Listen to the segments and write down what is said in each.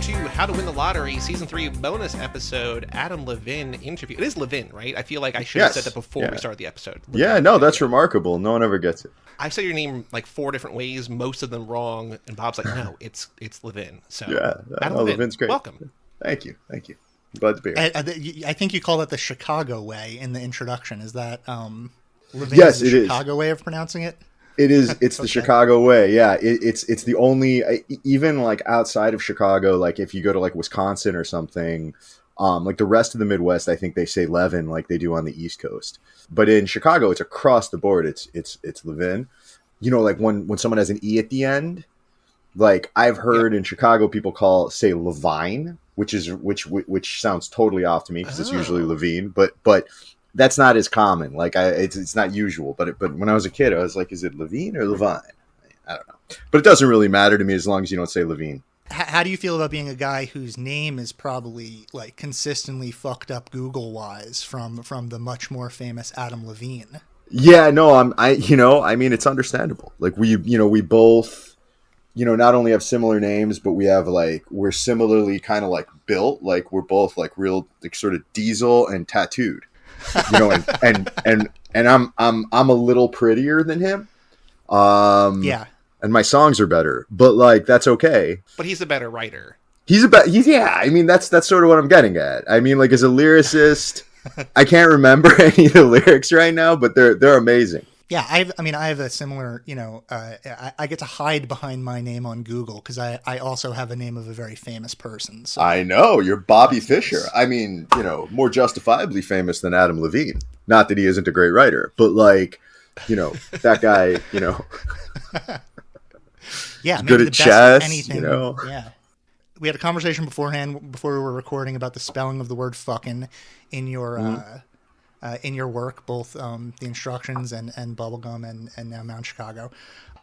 to How to Win the Lottery Season 3 bonus episode, Adam Levin interview. It is Levin, right? I feel like I should have said that before we started the episode. Levin. Yeah, no, that's remarkable. No one ever gets it. I've said your name like 4 different ways, most of them wrong, and Bob's like, no, it's Levin. So yeah, Adam Levin, Levin's great. Welcome. Thank you. I'm glad to be here. I think you call it the Chicago way in the introduction. Is that Levin yes, is the it Chicago way of pronouncing it? It is. It's the Chicago way. Yeah, it's the only, even like outside of Chicago, like if you go to like Wisconsin or something, like the rest of the Midwest, I think they say Levin like they do on the East Coast. But in Chicago, it's across the board. It's Levin. You know, like when someone has an E at the end, like I've heard in Chicago people say levine, which sounds totally off to me because it's usually levine, but that's not as common. Like it's not usual. But when I was a kid, I was like, is it levine or levine? I don't know. But it doesn't really matter to me as long as you don't say levine. How do you feel about being a guy whose name is probably like consistently fucked up Google wise from the much more famous Adam Levine? Yeah, no, I mean, it's understandable. Like we both, not only have similar names, but we have we're similarly kind of like built. Like we're both like real, like sort of diesel and tattooed, and I'm a little prettier than him. Yeah. And my songs are better, but like, that's okay. But he's a better writer. I mean, that's sort of what I'm getting at. I mean, like as a lyricist, I can't remember any of the lyrics right now, but they're amazing. Yeah, I have a similar, I get to hide behind my name on Google because I also have a name of a very famous person. So. I know, you're Bobby Fischer. I mean, more justifiably famous than Adam Levine. Not that he isn't a great writer, but like, that guy, yeah, maybe good the at best chess, anything, Yeah. We had a conversation beforehand, before we were recording, about the spelling of the word fucking in your work, both the instructions and Bubblegum and now Mount Chicago.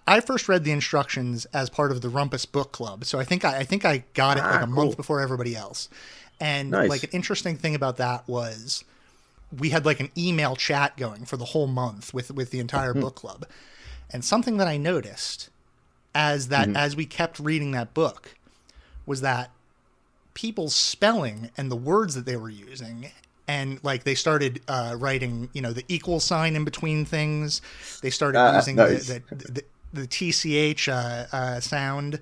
I first read the instructions as part of the Rumpus Book Club, so I think I got it like a month before everybody else. And nice. Like an interesting thing about that was we had like an email chat going for the whole month with the entire book club. And something that I noticed as we kept reading that book was that people's spelling and the words that they were using, and like they started writing, the equal sign in between things. They started using nice. the TCH sound.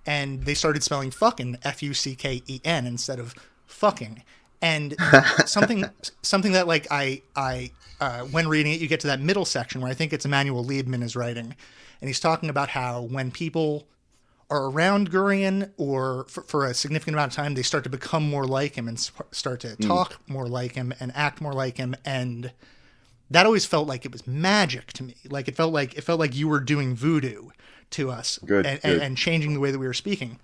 And they started spelling fucking Fucken instead of fucking. And something that like I when reading it, you get to that middle section where I think it's Emanuel Liebman is writing, and he's talking about how when people are around Gurion or for a significant amount of time, they start to become more like him and start to talk more like him and act more like him. And that always felt like it was magic to me. Like it felt like you were doing voodoo to us and changing the way that we were speaking.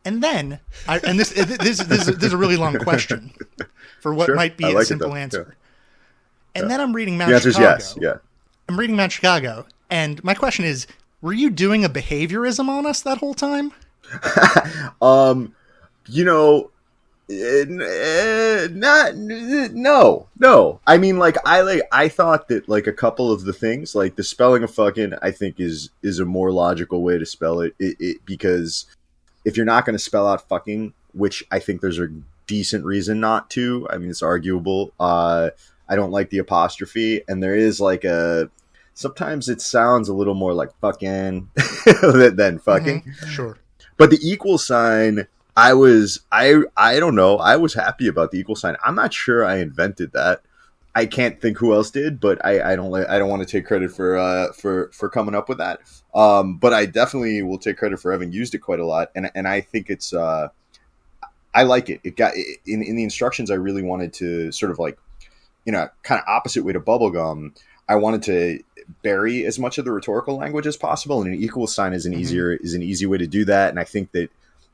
And then, this is a really long question for what might be a simple answer. Yeah. And then I'm reading Mount Chicago. The answer is yes, yeah. I'm reading Mount Chicago, and my question is, were you doing a behaviorism on us that whole time? No. I mean, I thought that like a couple of the things, like the spelling of fucking, I think is a more logical way to spell it because if you're not going to spell out fucking, which I think there's a decent reason not to, I mean, it's arguable. I don't like the apostrophe, and there is like sometimes it sounds a little more like fucking than fucking. Mm-hmm. Sure. But the equal sign, I don't know. I was happy about the equal sign. I'm not sure I invented that. I can't think who else did, but I don't want to take credit for coming up with that. But I definitely will take credit for having used it quite a lot. And I think it's, I like it. It got in the instructions. I really wanted to sort of like, kind of opposite way to Bubblegum. I wanted to bury as much of the rhetorical language as possible. And an equal sign is an easy way to do that. And I think that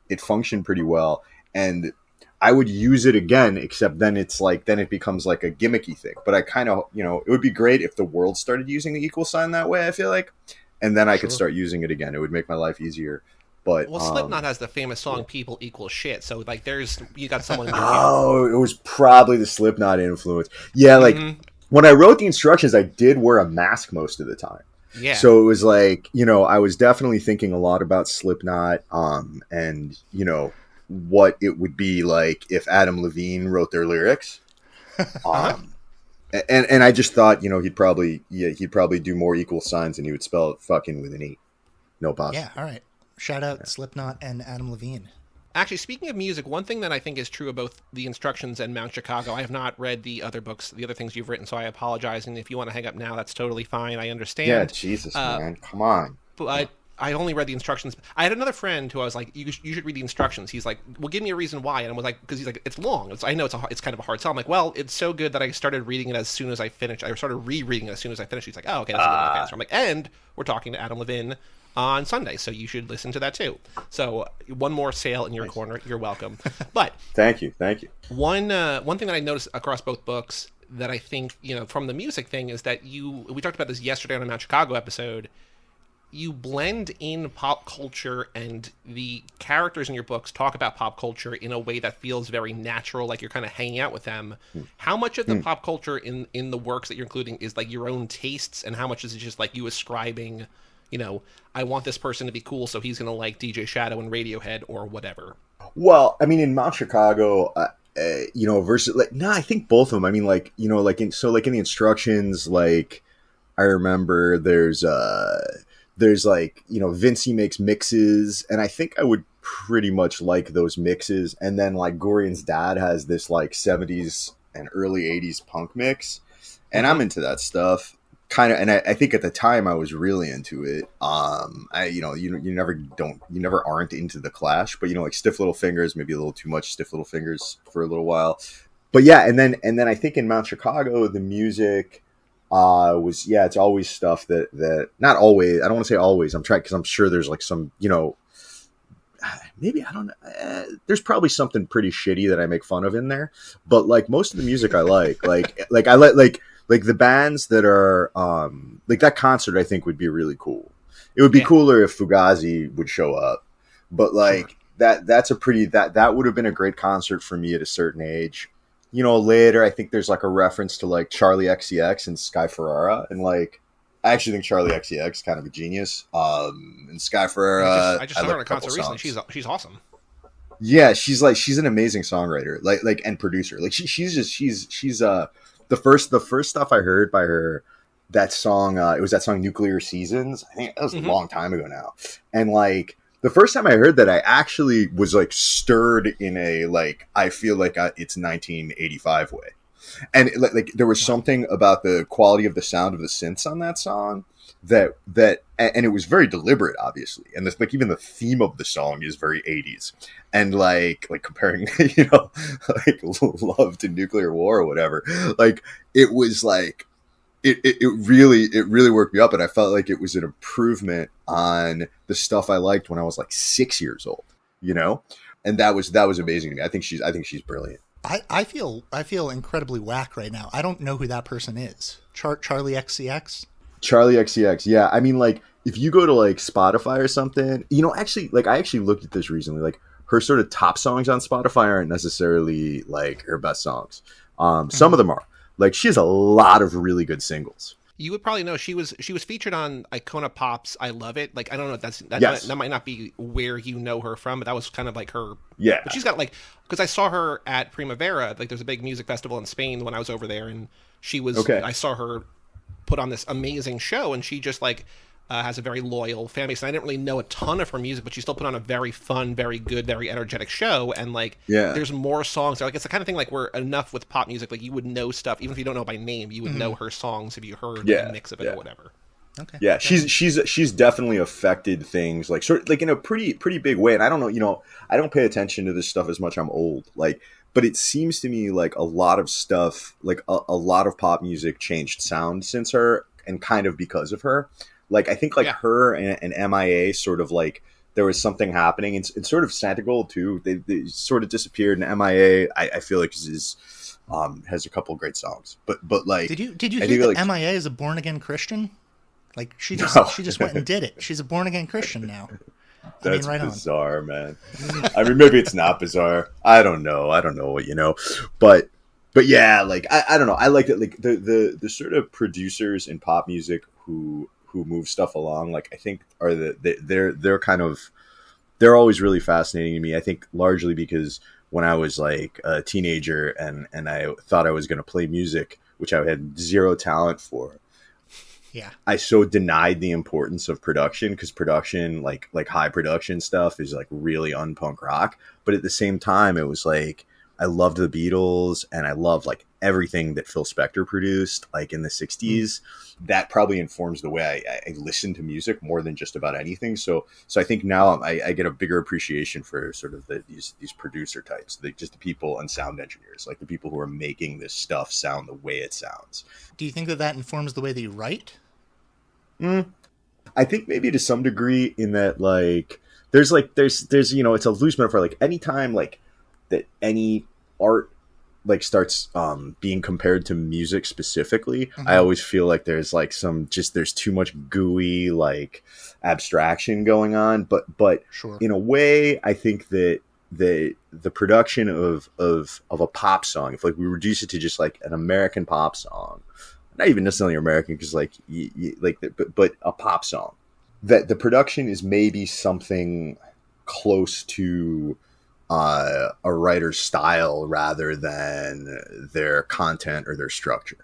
it functioned pretty well. And I would use it again, except then it becomes like a gimmicky thing. But I kind of, it would be great if the world started using the equal sign that way, I feel like. And then I could start using it again. It would make my life easier. But Slipknot has the famous song "People Equal Shit," so like, you got someone. It was probably the Slipknot influence. Yeah, like when I wrote the instructions, I did wear a mask most of the time. Yeah. So it was like, I was definitely thinking a lot about Slipknot, and what it would be like if Adam Levine wrote their lyrics. And I just thought, he'd probably do more equal signs and he would spell it fucking with an E. No pause. Yeah, all right. Shout out Slipknot and Adam Levine. Actually, speaking of music, one thing that I think is true of both The Instructions and Mount Chicago, I have not read the other books, the other things you've written, so I apologize. And if you want to hang up now, that's totally fine. I understand. Yeah, Jesus, man. Come on. But I only read The Instructions. I had another friend who I was like, you should read The Instructions. He's like, well, give me a reason why. And I was like, because he's like, it's long. I know it's kind of a hard sell. I'm like, well, it's so good that I started reading it as soon as I finished. I started rereading it as soon as I finished. He's like, oh, okay, that's a good answer. I'm like, and we're talking to Adam Levine on Sunday, so you should listen to that too. So one more sale in your corner. You're welcome. But thank you. One thing that I noticed across both books that I think, from the music thing is that we talked about this yesterday on the Mount Chicago episode. You blend in pop culture, and the characters in your books talk about pop culture in a way that feels very natural, like you're kind of hanging out with them. How much of the pop culture in the works that you're including is like your own tastes, and how much is it just like you ascribing, I want this person to be cool, so he's going to like DJ Shadow and Radiohead or whatever? Well, I mean, in Mount Chicago, versus I think both of them. I mean, in the Instructions, like I remember there's like, Vincey makes mixes, and I think I would pretty much like those mixes. And then like Gorian's dad has this like 70s and early 80s punk mix, and I'm into that stuff. Kind of, and I think at the time I was really into it. You never aren't into the Clash, but like Stiff Little Fingers, maybe a little too much Stiff Little Fingers for a little while. But yeah, and then I think in Mount Chicago the music it's always stuff that not always. I don't want to say always. I'm trying because I'm sure there's like some maybe I don't know. There's probably something pretty shitty that I make fun of in there, but like most of the music I like I like the bands that are like that concert I think would be really cool. It would be cooler if Fugazi would show up, but like that's a pretty that would have been a great concert for me at a certain age. Later I think there's like a reference to like Charli XCX and Sky Ferrara, and like I actually think Charli XCX is kind of a genius. And Sky Ferrara, I just saw her in a concert recently. She's awesome. Yeah, she's an amazing songwriter, like and producer. Like she's the first stuff I heard by her, that song, it was that song Nuclear Seasons. I think that was a long time ago now. And like the first time I heard that, I actually was like stirred in a like I feel like it's 1985 way. And like there was something about the quality of the sound of the synths on that song that and it was very deliberate, obviously. And this, like even the theme of the song is very 80s. And like comparing like love to nuclear war or whatever. Like it was like it really worked me up, and I felt like it was an improvement on the stuff I liked when I was like 6 years old, and that was amazing to me. I think she's brilliant. I feel incredibly whack right now. I don't know who that person is. Charli XCX? Charli XCX, yeah. I mean, like, if you go to, like, Spotify or something, actually, like, I actually looked at this recently. Like, her sort of top songs on Spotify aren't necessarily, like, her best songs. Some of them are. Like, she has a lot of really good singles. You would probably know she was featured on Icona Pop's I Love It. Like, I don't know if that might not be where you know her from, but that was kind of like her. Yeah. But she's got like, because I saw her at Primavera, like there's a big music festival in Spain when I was over there, and she was, I saw her put on this amazing show, and she just like has a very loyal fan base. And I didn't really know a ton of her music, but she still put on a very fun, very good, very energetic show. And like, there's more songs. Like, it's the kind of thing like where enough with pop music, like you would know stuff, even if you don't know by name, you would know her songs if you heard a mix of it or whatever. Okay. Yeah, she's definitely affected things like sort of like in a pretty big way. And I don't know, I don't pay attention to this stuff as much. I'm old, like, but it seems to me like a lot of stuff, like a lot of pop music changed sound since her, and kind of because of her. Like, I think, like, her and MIA sort of, like, there was something happening. And sort of Santa Gold, too. They sort of disappeared. And MIA, I feel like, has a couple of great songs. But like... Did you hear that MIA is a born-again Christian? Like, she just went and did it. She's a born-again Christian now. That's bizarre, man. I mean, maybe it's not bizarre. I don't know. But yeah, like, I don't know. I like that, like, the sort of producers in pop music who who move stuff along, like I think are they're kind of, they're always really fascinating to me. I think largely because when I was like a teenager and I thought I was going to play music, which I had zero talent for. Yeah. I so denied the importance of production, because production, like high production stuff, is like really unpunk rock. But at the same time, it was like I loved the Beatles and I loved like everything that Phil Spector produced, like in the 60s. That probably informs the way I listen to music more than just about anything. So I think now I get a bigger appreciation for sort of these producer types, just the people and sound engineers, like the people who are making this stuff sound the way it sounds. Do you think that informs the way that you write? I think maybe to some degree, in that like there's you know, it's a loose metaphor, like anytime like that any art like starts being compared to music specifically, I always feel like there's like there's too much gooey like abstraction going on, but Sure. In a way I think that the production of a pop song, if like we reduce it to just like an American pop song, not even necessarily American, because like but a pop song, that the production is maybe something close to a writer's style rather than their content or their structure.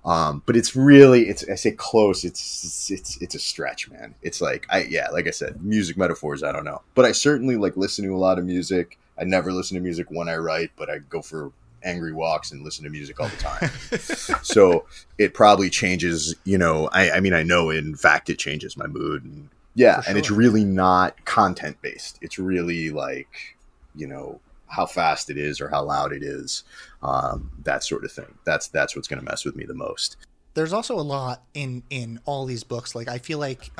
But it's really, I say close, it's a stretch, man. It's like, like I said, music metaphors, I don't know. But I certainly like listen to a lot of music. I never listen to music when I write, but I go for angry walks and listen to music all the time. So it probably changes, you know, I mean, I know in fact it changes my mood. And and it's really not content based. It's really like, you know, how fast it is or how loud it is, that sort of thing. That's what's going to mess with me the most. There's also a lot in all these books. Like I feel like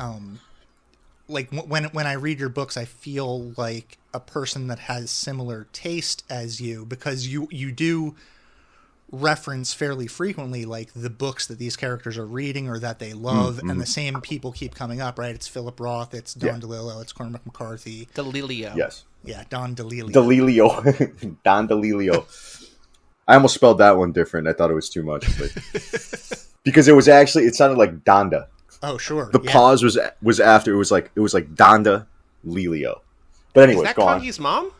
when I read your books, I feel like a person that has similar taste as you, because you do reference fairly frequently like the books that these characters are reading or that they love, and the same people keep coming up, right? It's Philip Roth, it's Don DeLillo, it's Cormac McCarthy. Delillo. Yes. Yeah, Don DeLillo. Don DeLillo. I almost spelled that one different. I thought it was too much, but because it sounded like Donda. Oh, sure. The pause was after, it was like Donda Lilio. But anyways, is that go Kanye's mom?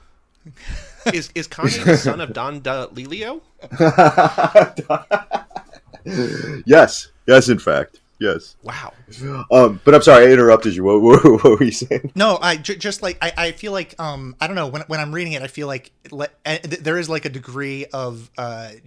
Is Kanye the son of Don DeLillo? Yes, in fact. Yes. Wow. But I'm sorry, I interrupted you. What were you saying? No, I just like I feel like I don't know, when I'm reading it, I feel like there is like a degree of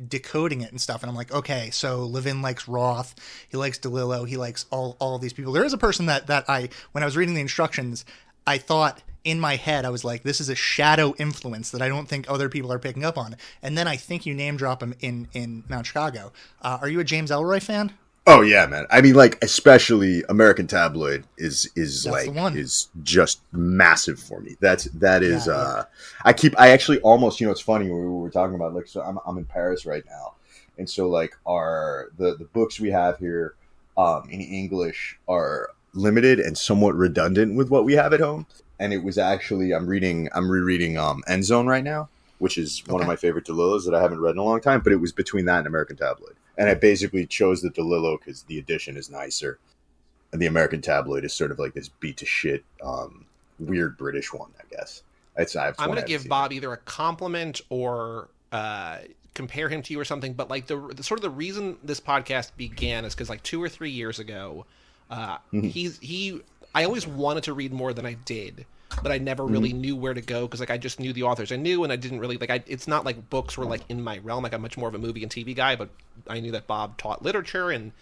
decoding it and stuff, and I'm like, okay, so Levin likes Roth, he likes DeLillo, he likes all of these people. There is a person that I, when I was reading the instructions, I thought in my head, I was like, this is a shadow influence that I don't think other people are picking up on. And then I think you name drop him in Mount Chicago. Are you a James Ellroy fan? Oh yeah, man. I mean, like, especially American Tabloid is just massive for me. That is. Yeah. I actually almost, you know, it's funny, we were talking about, like, so I'm in Paris right now, and so like the books we have here in English are limited and somewhat redundant with what we have at home. And it was actually, I'm rereading End Zone right now, which is one of my favorite DeLillos that I haven't read in a long time. But it was between that and American Tabloid. And I basically chose the DeLillo because the edition is nicer. And the American Tabloid is sort of like this beat to shit, weird British one, I guess. I'm going to give Bob either a compliment or compare him to you or something. But like the sort of the reason this podcast began is because like 2 or 3 years ago, I always wanted to read more than I did, but I never really knew where to go, because like I just knew the authors I knew, and I didn't really like. It's not like books were like in my realm. Like I'm much more of a movie and TV guy, but I knew that Bob taught literature, and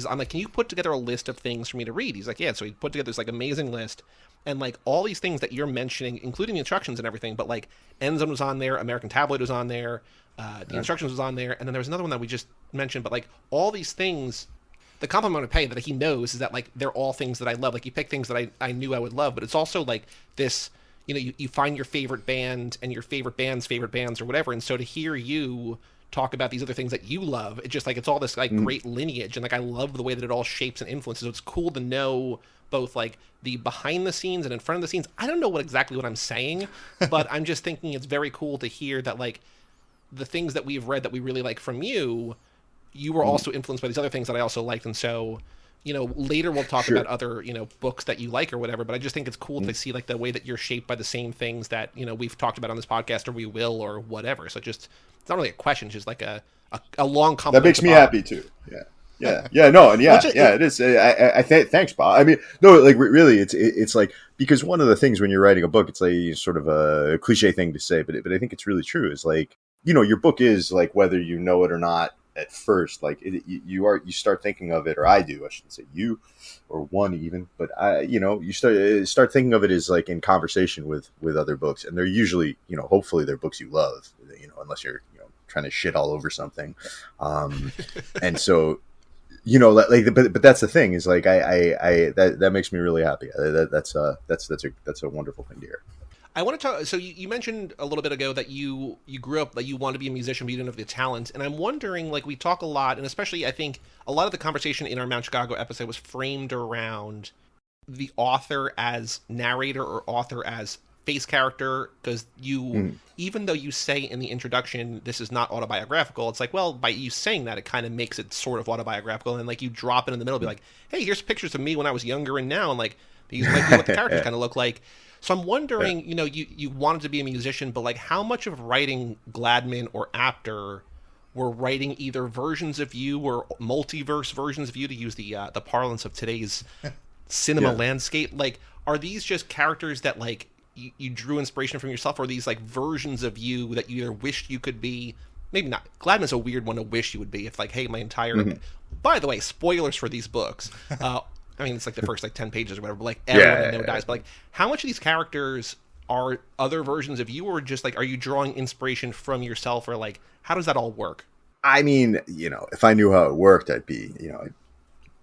I'm like, can you put together a list of things for me to read? He's like, yeah. So he put together this like amazing list, and like all these things that you're mentioning, including the instructions and everything. But like End Zone was on there, American Tabloid was on there, the instructions was on there, and then there was another one that we just mentioned. But like all these things. The compliment I pay that he knows is that like they're all things that I love. Like he picked things that I knew I would love, but it's also like this, you know, you find your favorite band and your favorite bands or whatever. And so to hear you talk about these other things that you love, it's just like, it's all this like great lineage. And like, I love the way that it all shapes and influences. So it's cool to know both like the behind the scenes and in front of the scenes. I don't know exactly what I'm saying, but I'm just thinking it's very cool to hear that like the things that we've read that we really like from you were also influenced by these other things that I also liked. And so later we'll talk Sure. about other, books that you like or whatever, but I just think it's cool to see like the way that you're shaped by the same things that, we've talked about on this podcast or we will or whatever. So it's not really a question, it's just like a long compliment. That makes me happy too. No, and it is. Thanks, Bob. I mean, no, like really, it's like, because one of the things when you're writing a book, it's like sort of a cliche thing to say, but I think it's really true. Is like, your book is like, whether you know it or not at first, like you start thinking of it, or I do, I shouldn't say you or one even, but you start thinking of it as like in conversation with other books, and they're usually, hopefully they're books you love, unless you're, trying to shit all over something. And so, but that's the thing, is like, that makes me really happy. That's a wonderful thing to hear. I want to talk. So you mentioned a little bit ago that you grew up, that you wanted to be a musician, but you didn't have the talent. And I'm wondering, like, we talk a lot, and especially I think a lot of the conversation in our Mount Chicago episode was framed around the author as narrator or author as face character, because even though you say in the introduction this is not autobiographical, it's like, well, by you saying that, it kind of makes it sort of autobiographical, and like you drop it in the middle, be like, hey, here's pictures of me when I was younger and now, and like these might be what the characters kind of look like. So I'm wondering, you wanted to be a musician, but like how much of writing Gladman or Apter were writing either versions of you or multiverse versions of you, to use the parlance of today's cinema landscape? Like, are these just characters that like you drew inspiration from yourself, or are these like versions of you that you either wished you could be? Maybe not. Gladman's a weird one to wish you would be. It's like, hey, my entire... By the way, spoilers for these books. I mean, it's like the first like 10 pages or whatever, but like everyone I know dies. But like, how much of these characters are other versions of you, or just like, are you drawing inspiration from yourself, or like, how does that all work? I mean, if I knew how it worked, I'd be, I'd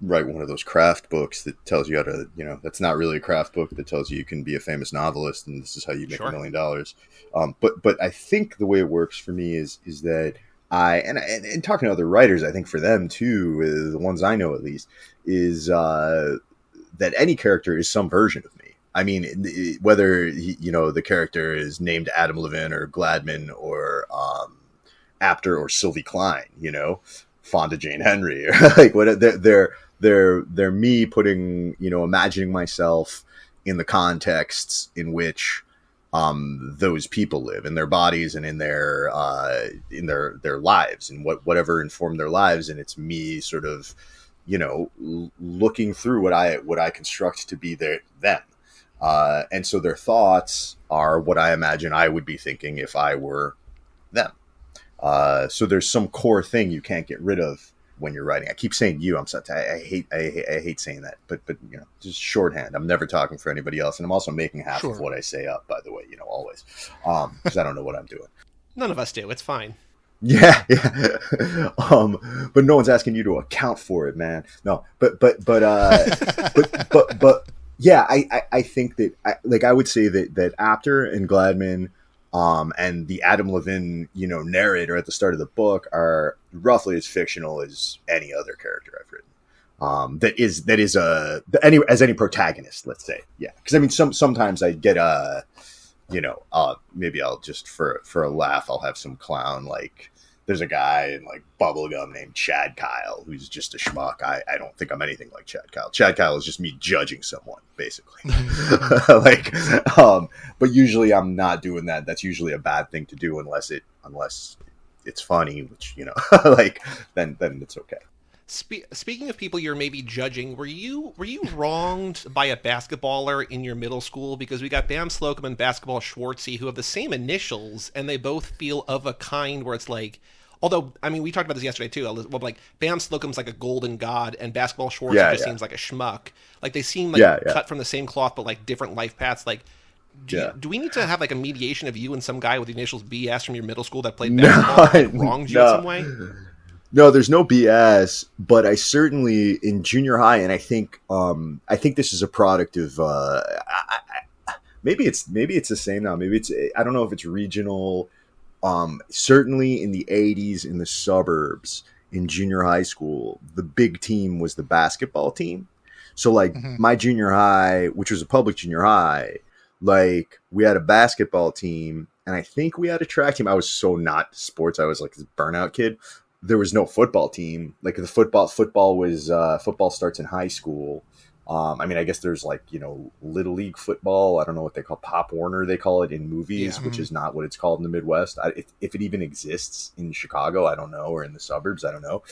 write one of those craft books that tells you how to, that's not really a craft book, that tells you can be a famous novelist and this is how you make $1 million. But I think the way it works for me is that and talking to other writers, I think for them too, the ones I know at least, is that any character is some version of me. I mean, whether the character is named Adam Levin or Gladman or Apter or Sylvie Klein, Fonda Jane Henry, or like what they're me putting, imagining myself in the contexts in which those people live, in their bodies and in their lives, and whatever informed their lives, and it's me sort of looking through what I construct to be them, and so their thoughts are what I imagine I would be thinking if I were them. So there's some core thing you can't get rid of when you're writing. I keep saying you. I'm sorry. I hate saying that, but just shorthand. I'm never talking for anybody else, and I'm also making half of what I say up. By the way, always, because I don't know what I'm doing. None of us do. It's fine. Yeah. But no one's asking you to account for it, man. No, but yeah, I think that I would say that Apter and Gladman, and the Adam Levin, narrator at the start of the book are roughly as fictional as any other character I've written. That is any protagonist, let's say. Yeah. Because I mean, sometimes I get maybe I'll just for a laugh, I'll have some clown, like there's a guy in like Bubblegum named Chad Kyle who's just a schmuck. I don't think I'm anything like Chad Kyle. Chad Kyle is just me judging someone, basically. But usually I'm not doing that. That's usually a bad thing to do unless it's funny, which then it's okay. Speaking of people you're maybe judging, were you wronged by a basketballer in your middle school? Because we got Bam Slocum and Basketball Schwartzy, who have the same initials, and they both feel of a kind where it's like, although, I mean, we talked about this yesterday too, like Bam Slocum's like a golden god, and Basketball Schwartzy seems like a schmuck. Like they seem like cut from the same cloth, but like different life paths. Like, do we need to have like a mediation of you and some guy with the initials BS from your middle school that played basketball that wronged you in some way? No, there's no BS, but I certainly in junior high, and I think this is a product of maybe it's the same now. Maybe I don't know if it's regional. Certainly in the 80s in the suburbs in junior high school, the big team was the basketball team. So like my junior high, which was a public junior high, like we had a basketball team, and I think we had a track team. I was so not sports. I was like this burnout kid. there was no football team. Like the football starts in high school. I mean, I guess there's like, Little League football. I don't know what they call Pop Warner. They call it in movies, which is not what it's called in the Midwest. If it even exists in Chicago, I don't know, or in the suburbs, I don't know.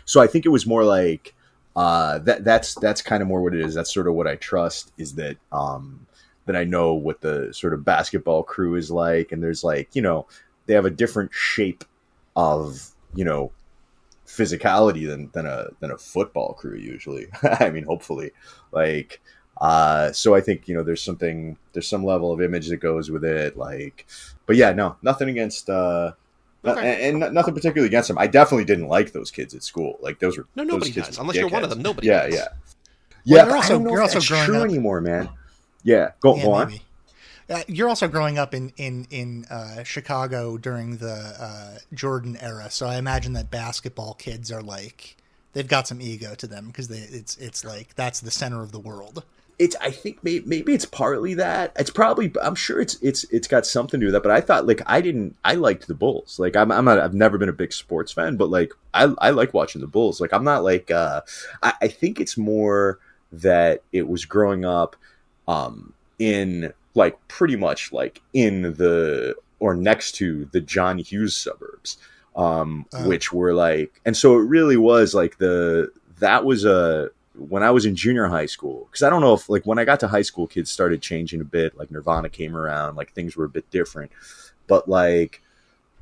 So I think it was more like that's kind of more what it is. That's sort of what I trust is that that I know what the sort of basketball crew is like, and there's like they have a different shape of physicality than a football crew usually. I mean, hopefully, like so I think there's some level of image that goes with it, like, but yeah, no, nothing against and nothing particularly against them. I definitely didn't like those kids at school. Like those were nobody those kids does unless you're one of them. Nobody yeah does. yeah Well, yeah. You're also growing true up anymore, man. Yeah, go on. You're also growing up in Chicago during the Jordan era, so I imagine that basketball kids are like they've got some ego to them because it's like that's the center of the world. I think maybe it's partly that. It's probably I'm sure it's got something to do with that. But I thought like I liked the Bulls. Like I've never been a big sports fan, but like I like watching the Bulls. Like I'm not like I think it's more that it was growing up in like pretty much like in the or next to the John Hughes suburbs, which were like, and so it really was like that was when I was in junior high school, because I don't know if like when I got to high school, kids started changing a bit, like Nirvana came around, like things were a bit different, but like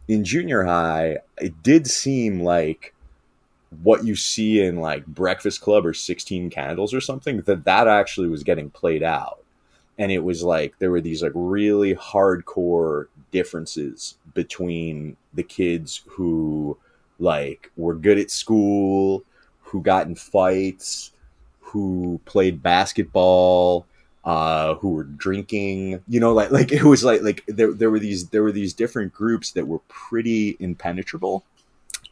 in junior high, it did seem like what you see in like Breakfast Club or 16 Candles or something, that actually was getting played out. And it was like there were these like really hardcore differences between the kids who like were good at school, who got in fights, who played basketball, who were drinking. Like it was like there were these different groups that were pretty impenetrable,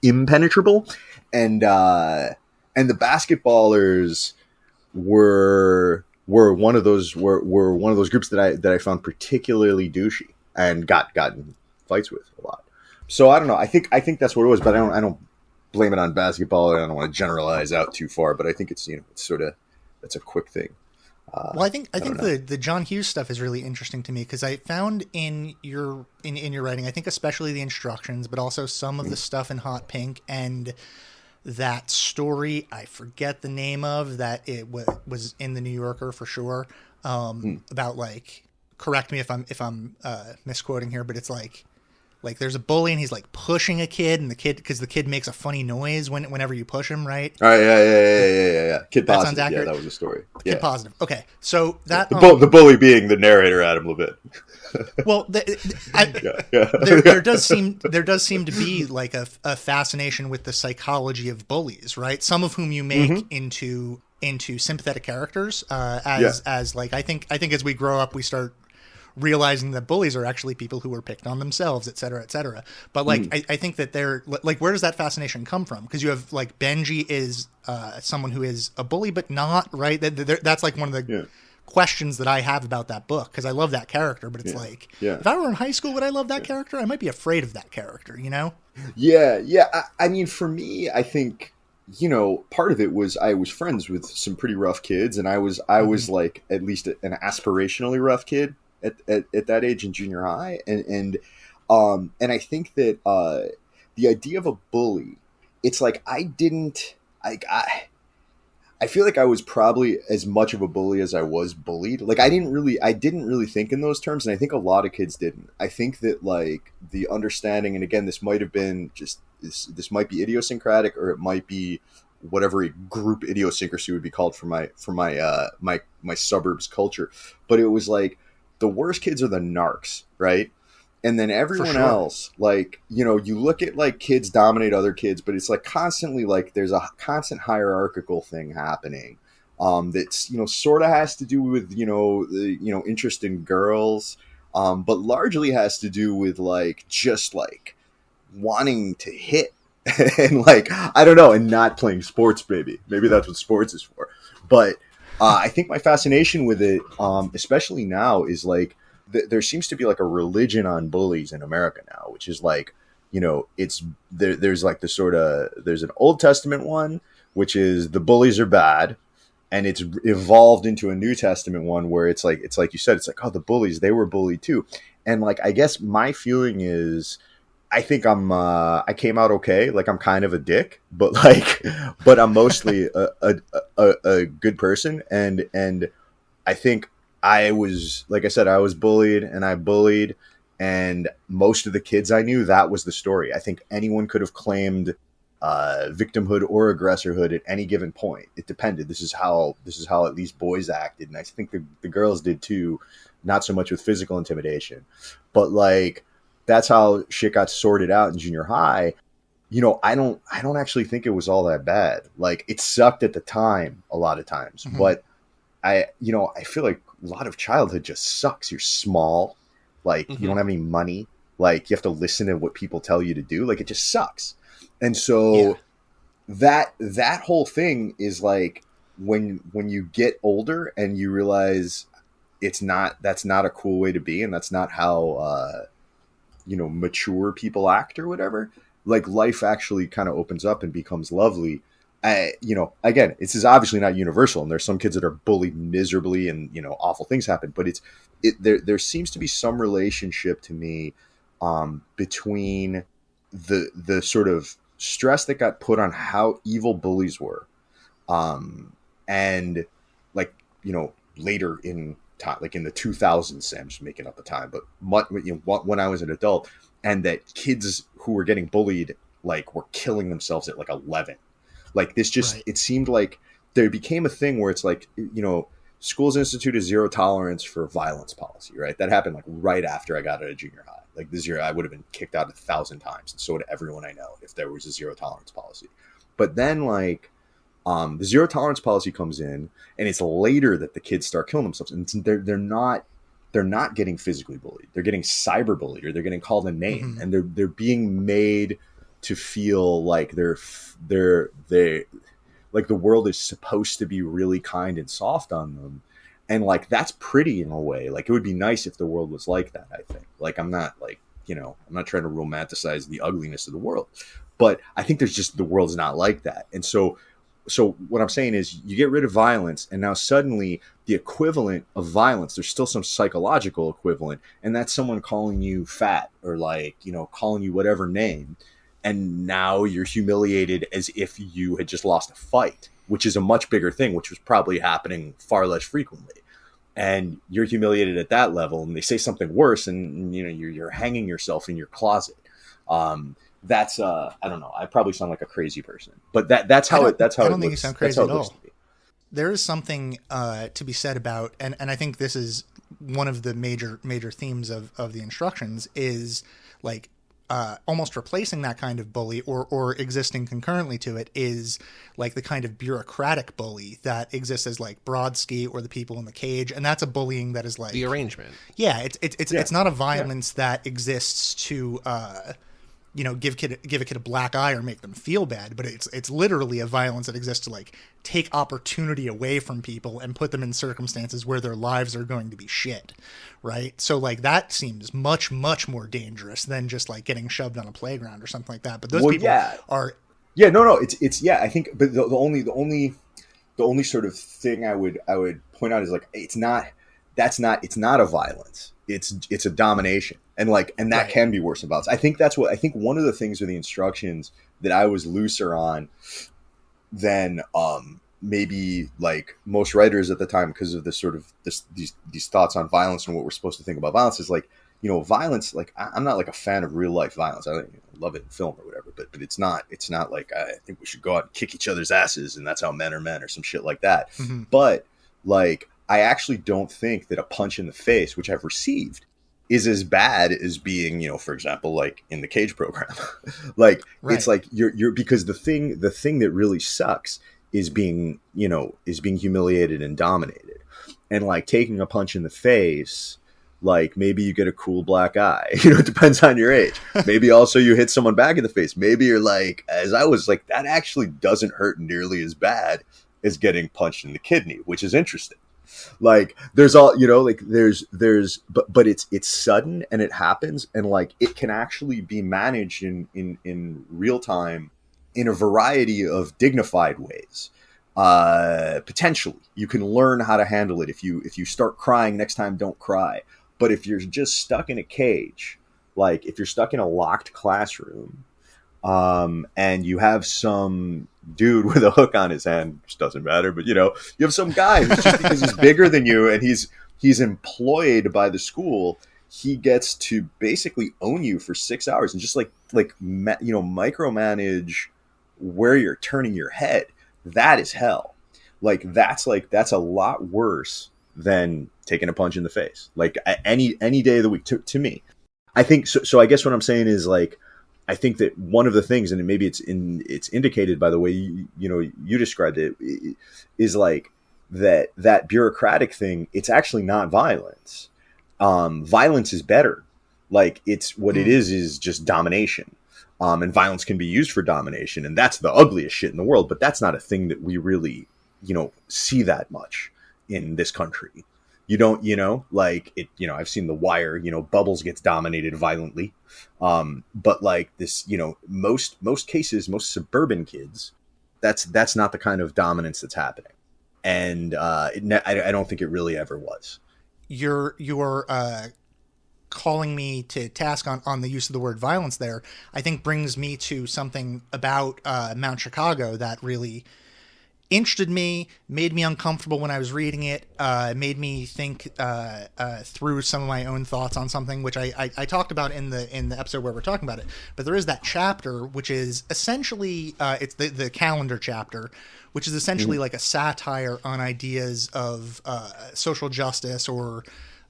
and the basketballers were one of those groups that I found particularly douchey and got in fights with a lot. So I don't know. I think that's what it was, but I don't blame it on basketball. I don't want to generalize out too far, but I think it's it's sort of that's a quick thing. Well, I think the John Hughes stuff is really interesting to me because I found in your writing, I think especially the instructions, but also some of the stuff in Hot Pink and that story I forget the name of that it was in the New Yorker for sure, about like, correct me if I'm misquoting here, but it's like there's a bully and he's like pushing a kid, and because the kid makes a funny noise whenever you push him, right? All right, yeah. Kid that Positive. Sounds accurate. Yeah, that was a story. Kid Positive. Okay, so that the bully being the narrator, Adam Levin. Well, there does seem to be like a fascination with the psychology of bullies, right? Some of whom you make into sympathetic characters. As like I think as we grow up, we start realizing that bullies are actually people who were picked on themselves, et cetera, et cetera. But like I think that they're like, where does that fascination come from? Because you have like Benji is someone who is a bully, but not, right. That's like one of the questions that I have about that book, because I love that character, but it's if I were in high school, would I love that character? I might be afraid of that character, I mean, for me, I think part of it was I was friends with some pretty rough kids, and I was like at least an aspirationally rough kid at that age in junior high, and I think that the idea of a bully, it's like I feel like I was probably as much of a bully as I was bullied. Like I didn't really think in those terms, and I think a lot of kids didn't. I think that like the understanding, and again, this might have been just this might be idiosyncratic, or it might be whatever a group idiosyncrasy would be called for my suburbs culture. But it was like the worst kids are the narcs, right? And then everyone else, like, you look at like kids dominate other kids, but it's like constantly like there's a constant hierarchical thing happening that's, sort of has to do with, interest in girls, but largely has to do with like just like wanting to hit and like, I don't know, and not playing sports, maybe that's what sports is for. But I think my fascination with it, especially now, is like, there seems to be like a religion on bullies in America now, which is like it's there's like the sort of, there's an Old Testament one, which is the bullies are bad. And it's evolved into a New Testament one where it's like you said, it's like, oh, the bullies, they were bullied too. And like, I guess my feeling is, I think I came out okay. Like, I'm kind of a dick, but I'm mostly a good person. And I think I was, like I said, I was bullied and I bullied, and most of the kids I knew, that was the story. I think anyone could have claimed victimhood or aggressorhood at any given point. It depended. This is how at least boys acted, and I think the girls did too. Not so much with physical intimidation, but like, that's how shit got sorted out in junior high. I don't actually think it was all that bad. Like, it sucked at the time a lot of times, but I feel like a lot of childhood just sucks. You're small, like you don't have any money, like you have to listen to what people tell you to do. Like, it just sucks. And so that whole thing is like, when you get older and you realize that's not a cool way to be, and that's not how mature people act or whatever. Like, life actually kind of opens up and becomes lovely. Again, this is obviously not universal, and there's some kids that are bullied miserably and awful things happen. But there seems to be some relationship to me between the sort of stress that got put on how evil bullies were, and later in time, like in the 2000s, I'm just making up the time, but when I was an adult, and that kids who were getting bullied like were killing themselves at like 11. Like, this just, it seemed like there became a thing where it's like, schools instituted zero tolerance for violence policy, right? That happened like right after I got out of junior high. Like, this year I would have been kicked out 1,000 times, and so would everyone I know if there was a zero tolerance policy. But then like, the zero tolerance policy comes in, and it's later that the kids start killing themselves, and they're not getting physically bullied. They're getting cyber bullied, or they're getting called a name, and they're being made to feel like they're like the world is supposed to be really kind and soft on them. And like, that's pretty in a way. Like, it would be nice if the world was like that, I think. Like, I'm not like, I'm not trying to romanticize the ugliness of the world, but I think the world's not like that. And so what I'm saying is, you get rid of violence, and now suddenly the equivalent of violence, there's still some psychological equivalent, and that's someone calling you fat, or like, calling you whatever name. And now you're humiliated as if you had just lost a fight, which is a much bigger thing, which was probably happening far less frequently. And you're humiliated at that level, and they say something worse, and you're hanging yourself in your closet. That's I don't know. I probably sound like a crazy person, but that's how it. That's how I don't think you sound crazy at all. To there is something to be said about, and I think this is one of the major themes of the instructions, is like, almost replacing that kind of bully, or existing concurrently to it, is like the kind of bureaucratic bully that exists as like Brodsky or the people in the cage. And that's a bullying that is like the arrangement. Yeah. It's not a violence that exists to, give a kid a black eye or make them feel bad, but it's literally a violence that exists to like take opportunity away from people and put them in circumstances where their lives are going to be shit. Right. So like, that seems much, much more dangerous than just like getting shoved on a playground or something like that. But those people are. Yeah, no, it's I think, but the only sort of thing I would point out is like, it's not a violence. It's a domination. And that can be worse than violence. I think one of the things with the instructions that I was looser on than maybe like most writers at the time, because of this sort of these thoughts on violence and what we're supposed to think about violence, is like, violence. Like, I'm not like a fan of real life violence. I love it in film or whatever, but it's not like I think we should go out and kick each other's asses and that's how men are men or some shit like that. Mm-hmm. But like, I actually don't think that a punch in the face, which I've received, is as bad as being, for example, like in the cage program. Like, right. It's like you're because the thing that really sucks is being humiliated and dominated. And like, taking a punch in the face, like, maybe you get a cool black eye, it depends on your age. Maybe also you hit someone back in the face. Maybe you're like, as I was like, that actually doesn't hurt nearly as bad as getting punched in the kidney, which is interesting. Like there's all, like but it's sudden and it happens, and like it can actually be managed in real time in a variety of dignified ways. Potentially you can learn how to handle it. If you start crying next time, don't cry. But if you're just stuck in a cage, like if you're stuck in a locked classroom, and you have some dude with a hook on his hand, which doesn't matter, but you have some guy who's just because he's bigger than you and he's employed by the school, he gets to basically own you for 6 hours and just micromanage where you're turning your head. That is hell. That's a lot worse than taking a punch in the face. Like any day of the week to me. I think so I guess what I'm saying is like, I think that one of the things, and maybe it's indicated by the way you described it, is like that bureaucratic thing. It's actually not violence. Violence is better. Like it's what it is just domination. And violence can be used for domination, and that's the ugliest shit in the world. But that's not a thing that we really see that much in this country. You don't, like it, I've seen The Wire, Bubbles gets dominated violently. But like this, most cases, most suburban kids, that's not the kind of dominance that's happening. And I don't think it really ever was. You're calling me to task on the use of the word violence there, I think brings me to something about Mount Chicago that really interested me, made me uncomfortable when I was reading it, made me think through some of my own thoughts on something, which I talked about in the episode where we're talking about it. But there is that chapter, which is essentially, it's the calendar chapter, which is essentially like a satire on ideas of social justice or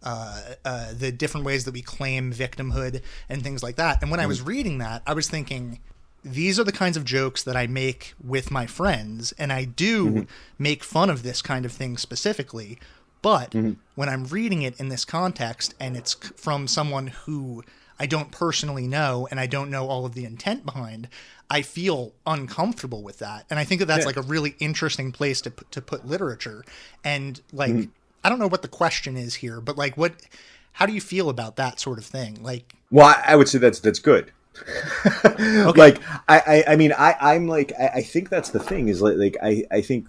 the different ways that we claim victimhood and things like that. And when I was reading that, I was thinking, these are the kinds of jokes that I make with my friends, and I do make fun of this kind of thing specifically. But when I'm reading it in this context, and it's from someone who I don't personally know, and I don't know all of the intent behind, I feel uncomfortable with that. And I think that that's like a really interesting place to put literature. And like, I don't know what the question is here, but like, how do you feel about that sort of thing? Like, well, I would say that's good. Okay. Like I mean I'm like I think that's the thing is like I think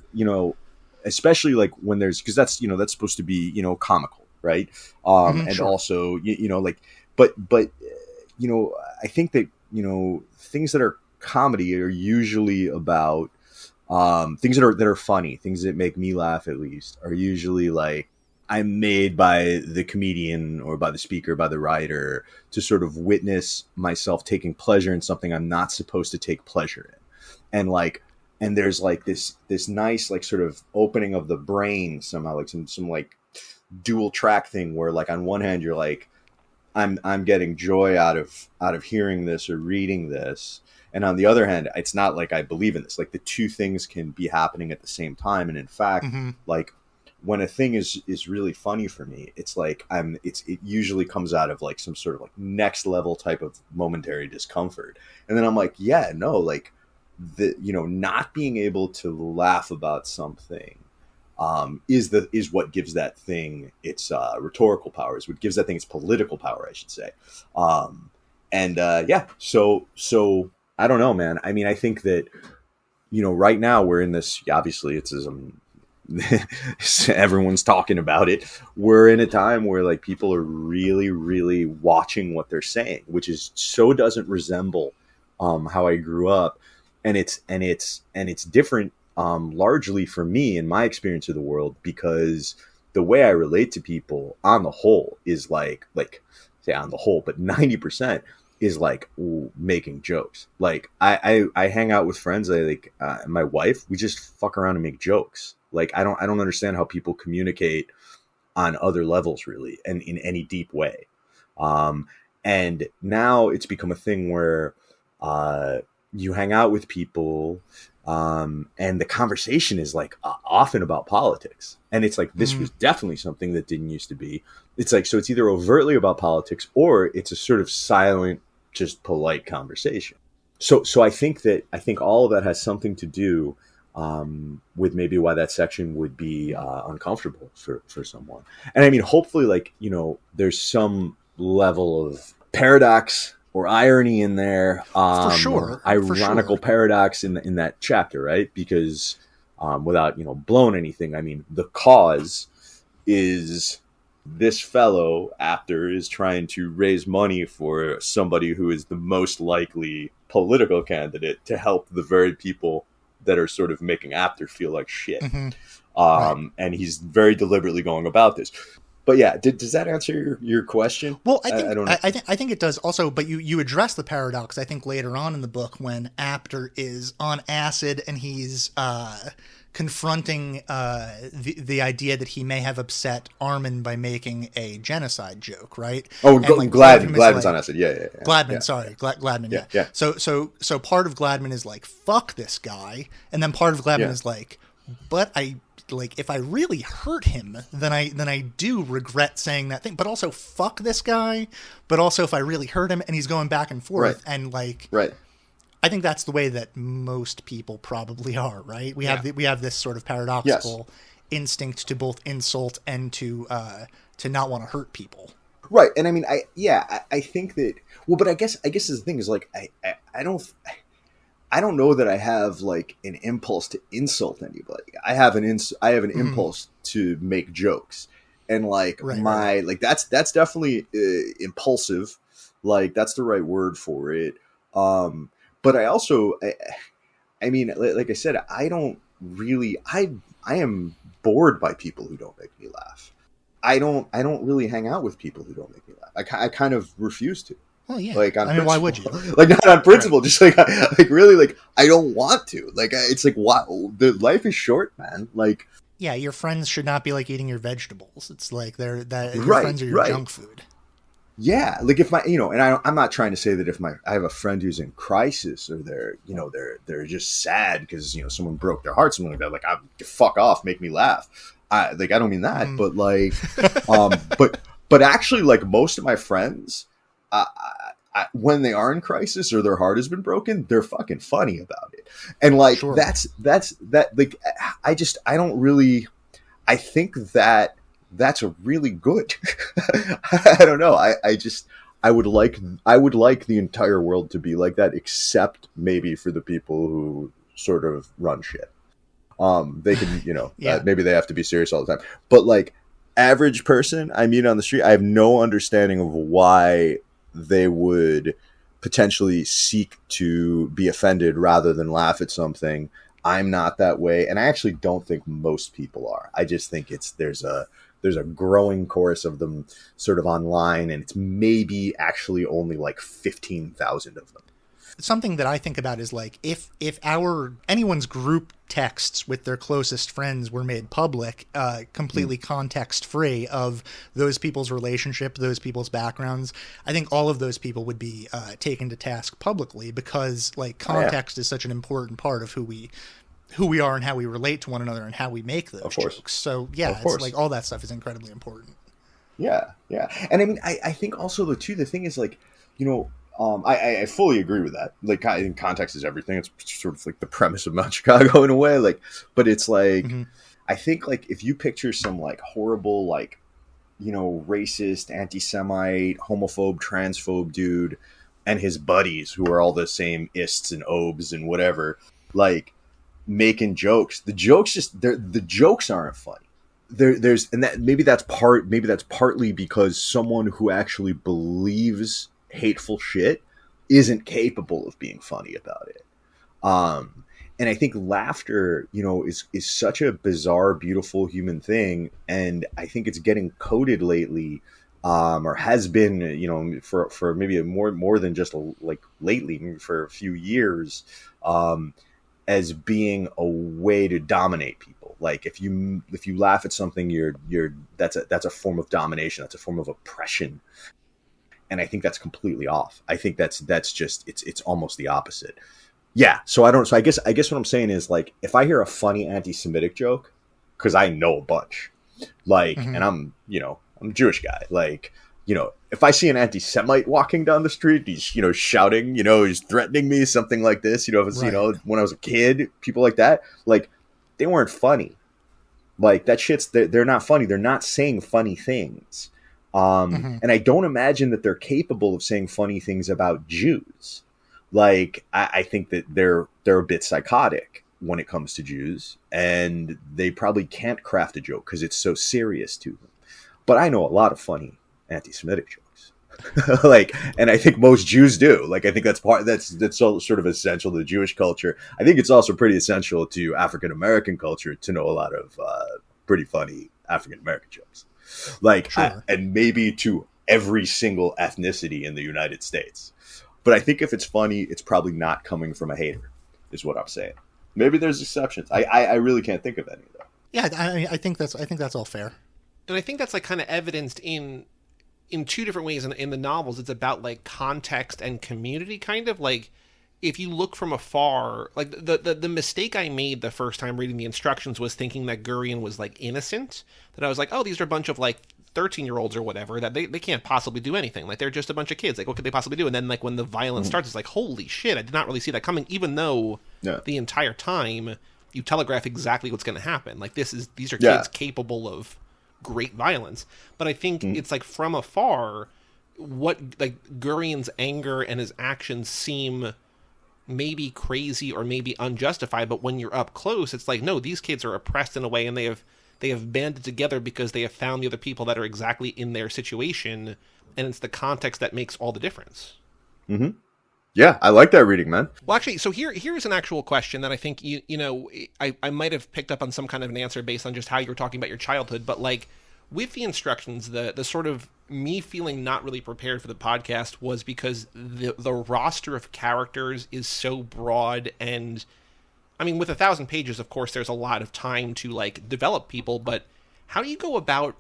especially like when there's, because that's that's supposed to be comical, right? And sure. also like but I think that things that are comedy are usually about things that are funny, things that make me laugh at least, are usually like I'm made by the comedian or by the speaker, by the writer, to sort of witness myself taking pleasure in something I'm not supposed to take pleasure in. And there's like this nice, like sort of opening of the brain somehow, like some like dual track thing where like on one hand you're like, I'm getting joy out of hearing this or reading this. And on the other hand, it's not like I believe in this. Like the two things can be happening at the same time. And in fact, like, when a thing is really funny for me, it's like it usually comes out of like some sort of like next level type of momentary discomfort. And then I'm like, yeah, no, like not being able to laugh about something is what gives that thing its rhetorical power, is what gives that thing its political power, I should say. So I don't know, man. I mean, I think that right now we're in this, obviously it's everyone's talking about it. We're in a time where like people are really, really watching what they're saying, which is so doesn't resemble how I grew up, and it's different largely for me in my experience of the world, because the way I relate to people on the whole is like say on the whole, but 90% is like making jokes. Like I hang out with friends, my wife, we just fuck around and make jokes. Like I don't understand how people communicate on other levels really, and in any deep way. And now it's become a thing where you hang out with people, and the conversation is like often about politics. And it's like, this was definitely something that didn't used to be. It's like, so it's either overtly about politics or it's a sort of silent, just polite conversation. So I think all of that has something to do with maybe why that section would be uncomfortable for someone. And I mean, hopefully, like, you know, there's some level of paradox or irony in there, for sure, ironical paradox in that chapter, right? Because without, you know, blowing anything, I mean, the cause is this fellow Apter is trying to raise money for somebody who is the most likely political candidate to help the very people that are sort of making Apter feel like shit. Mm-hmm. Right. And he's very deliberately going about this. But yeah, does that answer your question? Well, I think it does also, but you address the paradox, I think, later on in the book when Apter is on acid and he's confronting the idea that he may have upset Armin by making a genocide joke, right? Oh, Gladman's on acid. Yeah. Gladman, yeah. sorry. Gladman, yeah. So part of Gladman is like, fuck this guy. And then part of Gladman is like, but if I really hurt him, then I do regret saying that thing. But also, fuck this guy. But also, if I really hurt him, and he's going back and forth, and like, right. I think that's the way that most people probably are, right? We have this sort of paradoxical instinct to both insult and to not want to hurt people. Right, and I mean, I think that. Well, but I guess the thing is, like, I don't know that I have like an impulse to insult anybody. I have an impulse to make jokes, and like like that's definitely impulsive. Like that's the right word for it. But I also, I mean, like I said, I don't really. I am bored by people who don't make me laugh. I don't really hang out with people who don't make me laugh. I kind of refuse to. Well, yeah. Like, on why would you? Like, not on principle, just like really, like, I don't want to. Like, it's like, what? The life is short, man. Like, yeah, your friends should not be like eating your vegetables. It's like your friends are your junk food. Yeah, like if and I'm not trying to say that if I have a friend who's in crisis or they're just sad because someone broke their heart, something like that. Like, fuck off, make me laugh. I don't mean that, but like, but actually, like most of my friends. When they are in crisis or their heart has been broken, they're fucking funny about it. And like, that's like, I don't really, I think that's a really good, I don't know. I would like the entire world to be like that, except maybe for the people who sort of run shit. They can, maybe they have to be serious all the time, but like average person I meet on the street, I have no understanding of why they would potentially seek to be offended rather than laugh at something. I'm not that way, and I actually don't think most people are. I just think there's a growing chorus of them sort of online, and it's maybe actually only like 15,000 of them. Something that I think about is like if anyone's group texts with their closest friends were made public, completely context free of those people's relationship, those people's backgrounds, I think all of those people would be taken to task publicly, because like context is such an important part of who we are and how we relate to one another and how we make those jokes. So yeah, it's like all that stuff is incredibly important. Yeah. And I mean, I think also the thing is like, I fully agree with that. Like, I think context is everything. It's sort of like the premise of Mount Chicago in a way. Like, but it's like, I think like if you picture some like horrible, like, racist, anti-Semite, homophobe, transphobe dude and his buddies who are all the same ists and obes and whatever, like making jokes, the jokes aren't funny. Maybe that's partly because someone who actually believes hateful shit isn't capable of being funny about it. And I think laughter, is such a bizarre, beautiful human thing. And I think it's getting coded lately, or has been, for maybe more than just like lately, maybe for a few years, as being a way to dominate people. Like if you laugh at something, that's a form of domination. That's a form of oppression. And I think that's completely off. I think that's just it's almost the opposite. Yeah. So I guess what I'm saying is like if I hear a funny anti-Semitic joke, because I know a bunch, like, and I'm a Jewish guy, like if I see an anti-Semite walking down the street, he's, shouting, he's threatening me, something like this, if it's, Right. when I was a kid, people like that, like, they weren't funny. Like, that shit's, they're not funny. They're not saying funny things. Mm-hmm. And I don't imagine that they're capable of saying funny things about Jews. Like, I think that they're a bit psychotic when it comes to Jews, and they probably can't craft a joke because it's so serious to them. But I know a lot of funny anti-Semitic jokes. And I think most Jews do. Like, I think that's sort of essential to the Jewish culture. I think it's also pretty essential to African American culture to know a lot of pretty funny African American jokes. Like, Sure. and maybe to every single ethnicity in the United States. But I think if it's funny, it's probably not coming from a hater, is what I'm saying. Maybe there's exceptions. I really can't think of any though. Yeah, I think that's all fair. And I think that's like kind of evidenced in two different ways in the novels. It's about like context and community, kind of like if you look from afar, like the mistake I made the first time reading the instructions was thinking that Gurion was like innocent. That I was like, oh, these are a bunch of like 13-year-olds or whatever, that they can't possibly do anything. Like, they're just a bunch of kids. Like, what could they possibly do? And then like when the violence starts, it's like, holy shit, I did not really see that coming, even though the entire time you telegraph exactly what's going to happen. Like, these are kids capable of great violence. But I think it's like from afar, what like Gurion's anger and his actions seem maybe crazy or maybe unjustified, but when you're up close, it's like, no, these kids are oppressed in a way, and they have banded together because they have found the other people that are exactly in their situation, and it's the context that makes all the difference. Mm-hmm. Yeah, I like that reading, man. Well, actually, so here's an actual question that I think I might have picked up on some kind of an answer based on just how you were talking about your childhood, but like with the instructions, the sort of me feeling not really prepared for the podcast was because the roster of characters is so broad, and I mean, with 1,000 pages, of course, there's a lot of time to like develop people, but how do you go about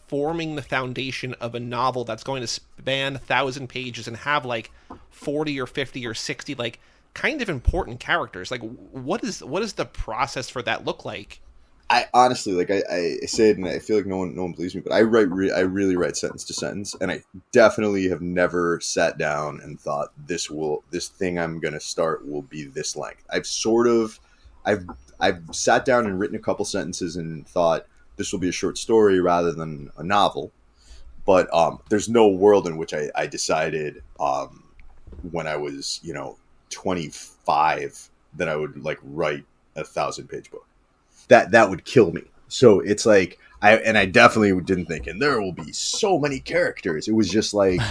forming the foundation of a novel that's going to span 1,000 pages and have like 40 or 50 or 60 like kind of important characters? Like, what is the process for that look like? I honestly, like I say it, and I feel like no one believes me, but I really write sentence to sentence, and I definitely have never sat down and thought this thing I'm gonna start will be this length. I've sat down and written a couple sentences and thought this will be a short story rather than a novel, but there's no world in which I decided when I was 25 that I would like write a 1,000-page book. That would kill me. So it's like I definitely didn't think, and there will be so many characters. It was just like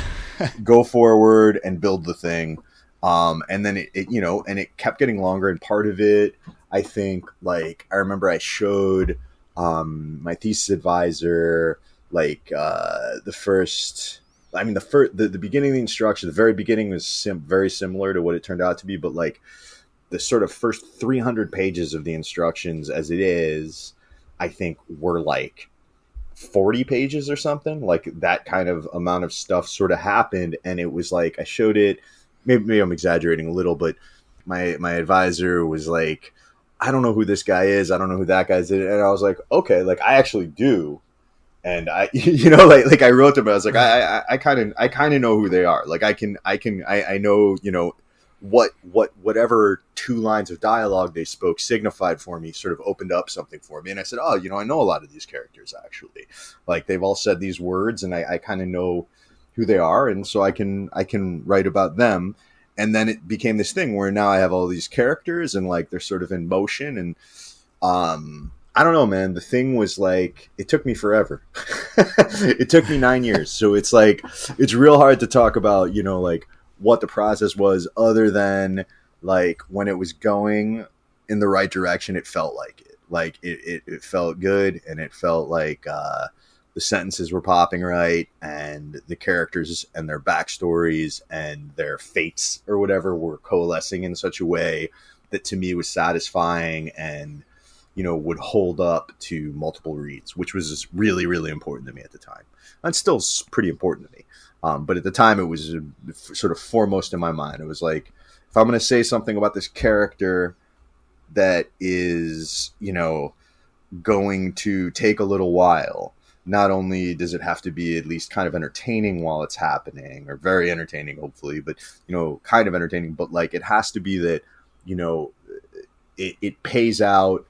go forward and build the thing, and then it kept getting longer. And part of it, I think, like I remember I showed my thesis advisor like the beginning of the instruction. The very beginning was very similar to what it turned out to be, but like the sort of first 300 pages of the instructions as it is, I think were like 40 pages or something. Like that kind of amount of stuff sort of happened. And it was like, I showed it, maybe I'm exaggerating a little, but my advisor was like, I don't know who this guy is. I don't know who that guy is. And I was like, okay, like I actually do. And I, like I wrote them, I was like, I kind of know who they are. Like I know, whatever 2 lines of dialogue they spoke signified for me, sort of opened up something for me. And I said, oh, I know a lot of these characters actually. Like they've all said these words, and I kind of know who they are, and so I can write about them. And then it became this thing where now I have all these characters, and like they're sort of in motion. And I don't know, man. The thing was like, it took me forever. It took me 9 years. So it's like, it's real hard to talk about, like what the process was, other than like when it was going in the right direction, it felt like it. Like it felt good, and it felt like the sentences were popping right, and the characters and their backstories and their fates or whatever were coalescing in such a way that to me was satisfying and would hold up to multiple reads, which was really, really important to me at the time. And still pretty important to me. But at the time, it was sort of foremost in my mind. It was like, if I'm going to say something about this character that is, going to take a little while, not only does it have to be at least kind of entertaining while it's happening, or very entertaining, hopefully, but, kind of entertaining, but like it has to be that, it pays out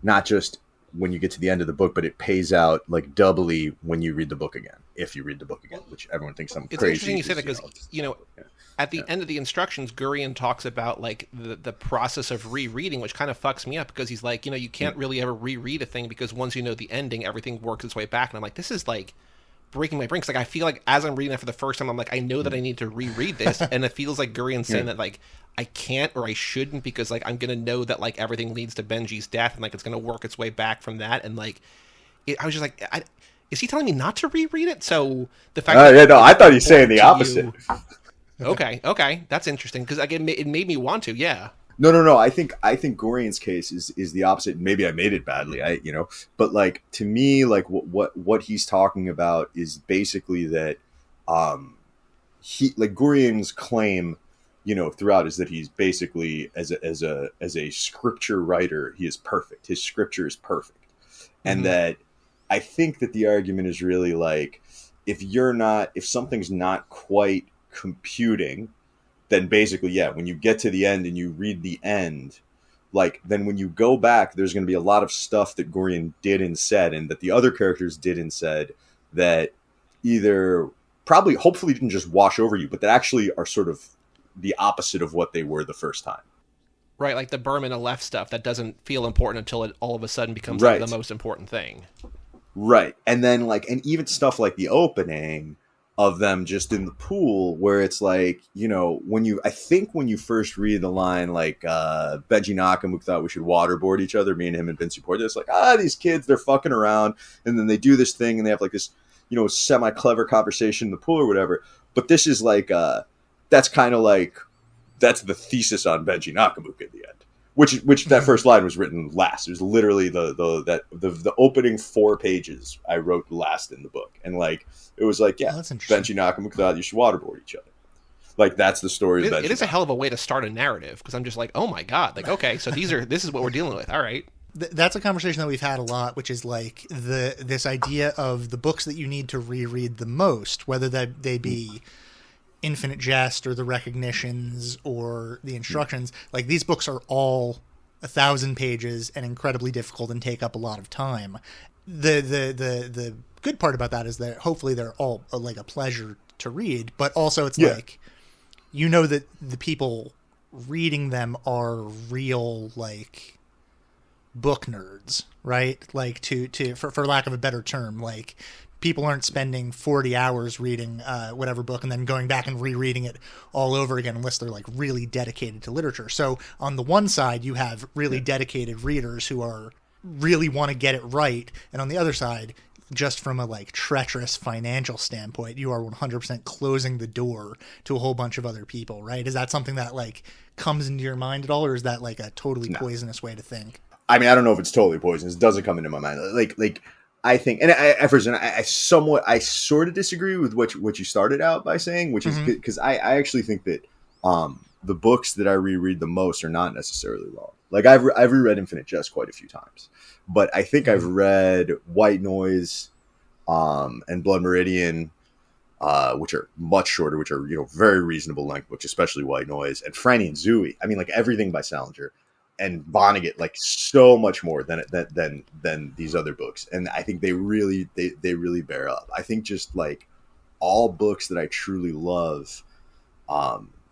not just when you get to the end of the book, but it pays out like doubly when you read the book again, if you read the book again, which everyone thinks I'm crazy. It's interesting you say that because, at the end of the instructions, Gurion talks about like the process of rereading, which kind of fucks me up because he's like, you can't really ever reread a thing because once you know the ending, everything works its way back. And I'm like, this is like breaking my brain. 'Cause, like, I feel like as I'm reading that for the first time, I'm like, I know that I need to reread this. And it feels like Gurion's saying that like, I can't or I shouldn't because like I'm going to know that like everything leads to Benji's death and like it's going to work its way back from that. And like, I was just like, is he telling me not to reread it? So the fact I thought he was saying the opposite. Okay, that's interesting because like it made me want to. Yeah. No. I think Gorion's case is the opposite. Maybe I made it badly. But like to me, like what he's talking about is basically that he like Gorion's claim, throughout is that he's basically as a scripture writer, he is perfect. His scripture is perfect, and that I think that the argument is really like if something's not quite computing, then basically, when you get to the end and you read the end, like then when you go back, there's going to be a lot of stuff that Gurion did and said, and that the other characters did and said that either probably, hopefully didn't just wash over you, but that actually are sort of the opposite of what they were the first time. Right, like the Berman and left stuff that doesn't feel important until it all of a sudden becomes like the most important thing. Right, and then like, and even stuff like the opening of them just in the pool, where it's like, when you first read the line like Benji Nakamura thought we should waterboard each other, me and him and Vince supported, it's like, these kids, they're fucking around, and then they do this thing and they have like this semi-clever conversation in the pool or whatever. But this is like that's kind of like that's the thesis on Benji Nakamura at the end, which that first line was written last. It was literally the opening 4 pages I wrote last in the book, and like it was like, Benji Nakamura thought you should waterboard each other. Like that's the story of Benji. It is a hell of a way to start a narrative because I'm just like, oh my god, like okay, so this is what we're dealing with. All right. That's a conversation that we've had a lot, which is like this idea of the books that you need to reread the most, whether that they be Infinite Jest or the Recognitions or the Instructions. Like these books are all 1,000 pages and incredibly difficult and take up a lot of time. The good part about that is that hopefully they're all like a pleasure to read, but also it's like that the people reading them are real like book nerds, right? Like for lack of a better term, like people aren't spending 40 hours reading whatever book and then going back and rereading it all over again unless they're like really dedicated to literature. So on the one side, you have really dedicated readers who are really want to get it right, and on the other side, just from a like treacherous financial standpoint, you are 100% closing the door to a whole bunch of other people, right? Is that something that like comes into your mind at all, or is that like a totally poisonous way to think? I mean, I don't know if it's totally poisonous. It doesn't come into my mind. Like I think, and I sort of disagree with what you started out by saying, which is because I actually think that the books that I reread the most are not necessarily long. Like I've reread Infinite Jest quite a few times, but I think I've read White Noise and Blood Meridian, which are much shorter, which are very reasonable length books, especially White Noise, and Franny and Zooey. I mean, like everything by Salinger. And Vonnegut, like so much more than these other books, and I think they really bear up. I think just like all books that I truly love,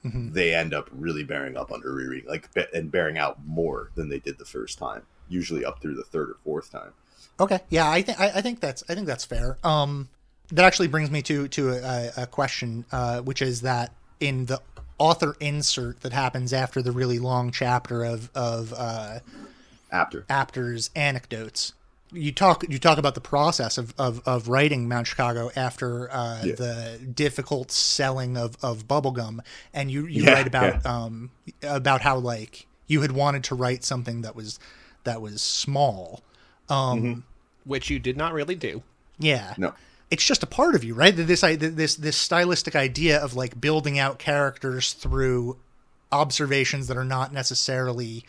they end up really bearing up under rereading, and bearing out more than they did the first time. Usually up through the third or fourth time. Okay, yeah, I think that's fair. That actually brings me to a question, which is that in the author insert that happens after the really long chapter of Apter's anecdotes, you talk about the process of writing Mount Chicago after the difficult selling of bubblegum, and you write about how like you had wanted to write something that was small, which you did not really do. Yeah, no. It's just a part of you, right? This stylistic idea of like building out characters through observations that are not necessarily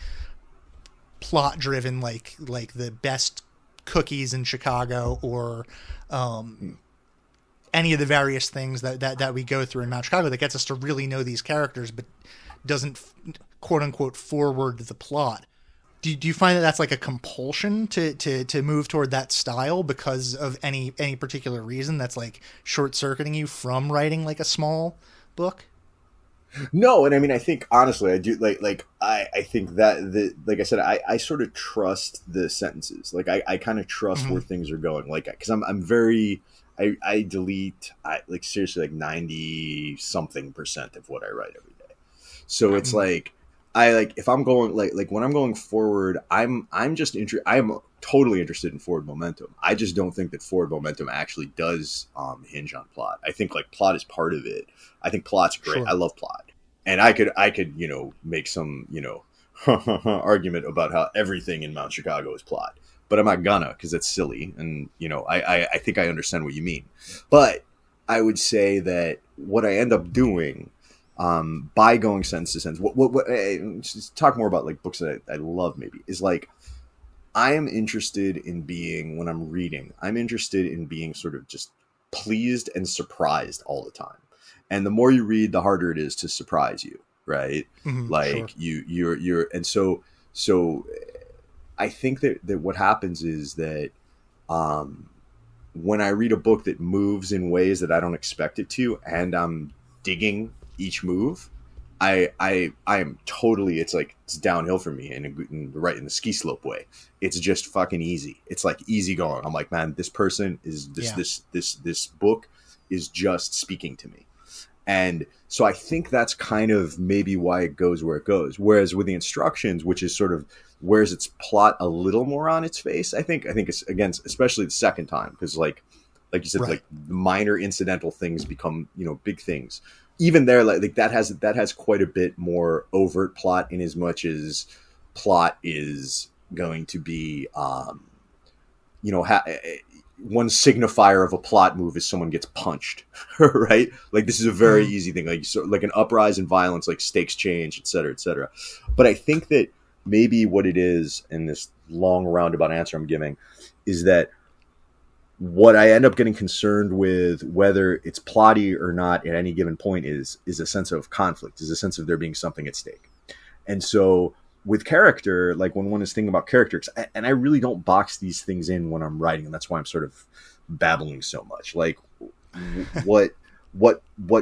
plot driven, like the best cookies in Chicago or any of the various things that we go through in Mount Chicago that gets us to really know these characters, but doesn't quote unquote forward the plot. Do you find that that's like a compulsion to move toward that style because of any particular reason that's like short circuiting you from writing like a small book? No, and I mean, I think honestly, I do I think that like I said, I sort of trust the sentences. Like I kind of trust where things are going. Like because I'm very I delete like seriously like 90% of what I write every day. So it's like. If I'm going like when I'm going forward, I'm totally interested in forward momentum. I just don't think that forward momentum actually does hinge on plot. I think like plot is part of it. I think plot's great. Sure. I love plot, and I could make some argument about how everything in Mount Chicago is plot, but I'm not gonna because it's silly, and I think I understand what you mean, but I would say that what I end up doing. By going sentence to sentence, just talk more about like books that I love. Maybe is like I am interested in being when I'm reading. I'm interested in being sort of just pleased and surprised all the time. And the more you read, the harder it is to surprise you, right? Like sure. you're, and so I think that what happens is that when I read a book that moves in ways that I don't expect it to, and I'm digging each move, I am totally, it's like it's downhill for me in the ski slope way. It's just fucking easy. It's like easy going. I'm like, man, this person is this book is just speaking to me. And so I think that's kind of maybe why it goes where it goes. Whereas with the instructions, which is sort of wears its plot a little more on its face, I think it's again, especially the second time, because like you said, right. Like minor incidental things become, big things. Even there, like that has quite a bit more overt plot in as much as plot is going to be, one signifier of a plot move is someone gets punched, right? Like this is a very easy thing, like an uprise in violence, like stakes change, et cetera, et cetera. But I think that maybe what it is in this long roundabout answer I'm giving is that what I end up getting concerned with, whether it's plotty or not at any given point, is a sense of conflict, is a sense of there being something at stake. And so with character, like when one is thinking about characters, and I really don't box these things in when I'm writing, and that's why I'm sort of babbling so much. Like what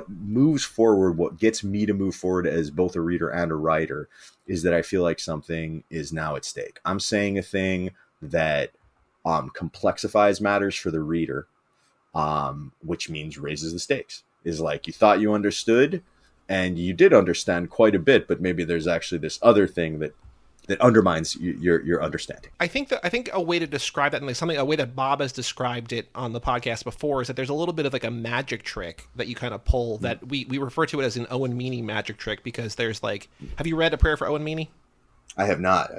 moves forward, what gets me to move forward as both a reader and a writer, is that I feel like something is now at stake. I'm saying a thing that complexifies matters for the reader, which means raises the stakes. Is like you thought you understood, and you did understand quite a bit, but maybe there's actually this other thing that undermines your understanding. I think a way to describe that, and a way that Bob has described it on the podcast before, is that there's a little bit of like a magic trick that you kind of pull that we refer to it as an Owen Meany magic trick, because there's like, have you read A Prayer for Owen Meany? I have not.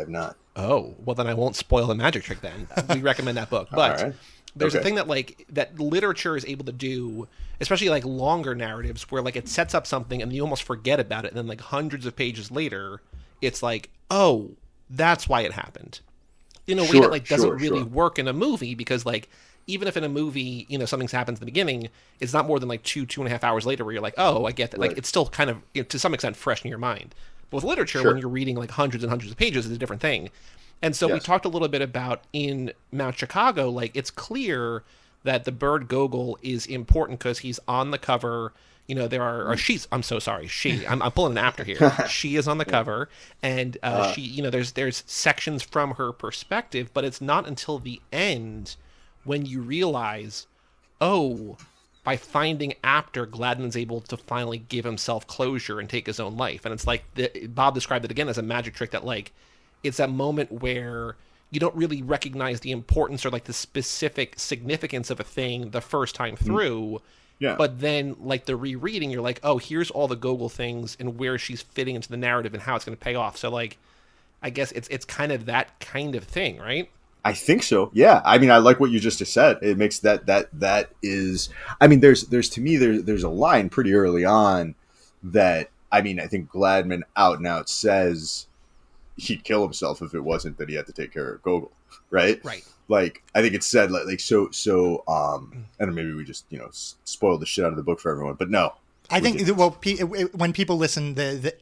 Oh, well then I won't spoil the magic trick then. We recommend that book. But right. There's a thing that literature is able to do, especially like longer narratives, where like it sets up something and you almost forget about it, and then like hundreds of pages later, it's like, oh, that's why it happened. In a way that like doesn't really work in a movie, because like even if in a movie, something happens in the beginning, it's not more than like 2.5 hours later where you're like, oh, I get that. Right. Like it's still kind of to some extent fresh in your mind. But with literature, when you're reading like hundreds and hundreds of pages, it's a different thing. And so we talked a little bit about in Mount Chicago, like it's clear that the bird Gogol is important because he's on the cover. There are she's. I'm so sorry. I'm pulling an actor here. She is on the cover, and she. There's sections from her perspective, but it's not until the end when you realize, oh, by finding Apter, Gladden's able to finally give himself closure and take his own life. And it's like Bob described it again as a magic trick that like it's that moment where you don't really recognize the importance or like the specific significance of a thing the first time through. Yeah. But then like the rereading, you're like, oh, here's all the Gogol things and where she's fitting into the narrative and how it's going to pay off. So like, I guess it's kind of that kind of thing, right? I think so. Yeah. I mean, I like what you just said. It makes that is, I mean, there's to me, there's a line pretty early on that, I mean, I think Gladman out and out says he'd kill himself if it wasn't that he had to take care of Gogol. Right. Right. like I think it's said like so and maybe we just spoiled the shit out of the book for everyone, but no, I think when people listen, I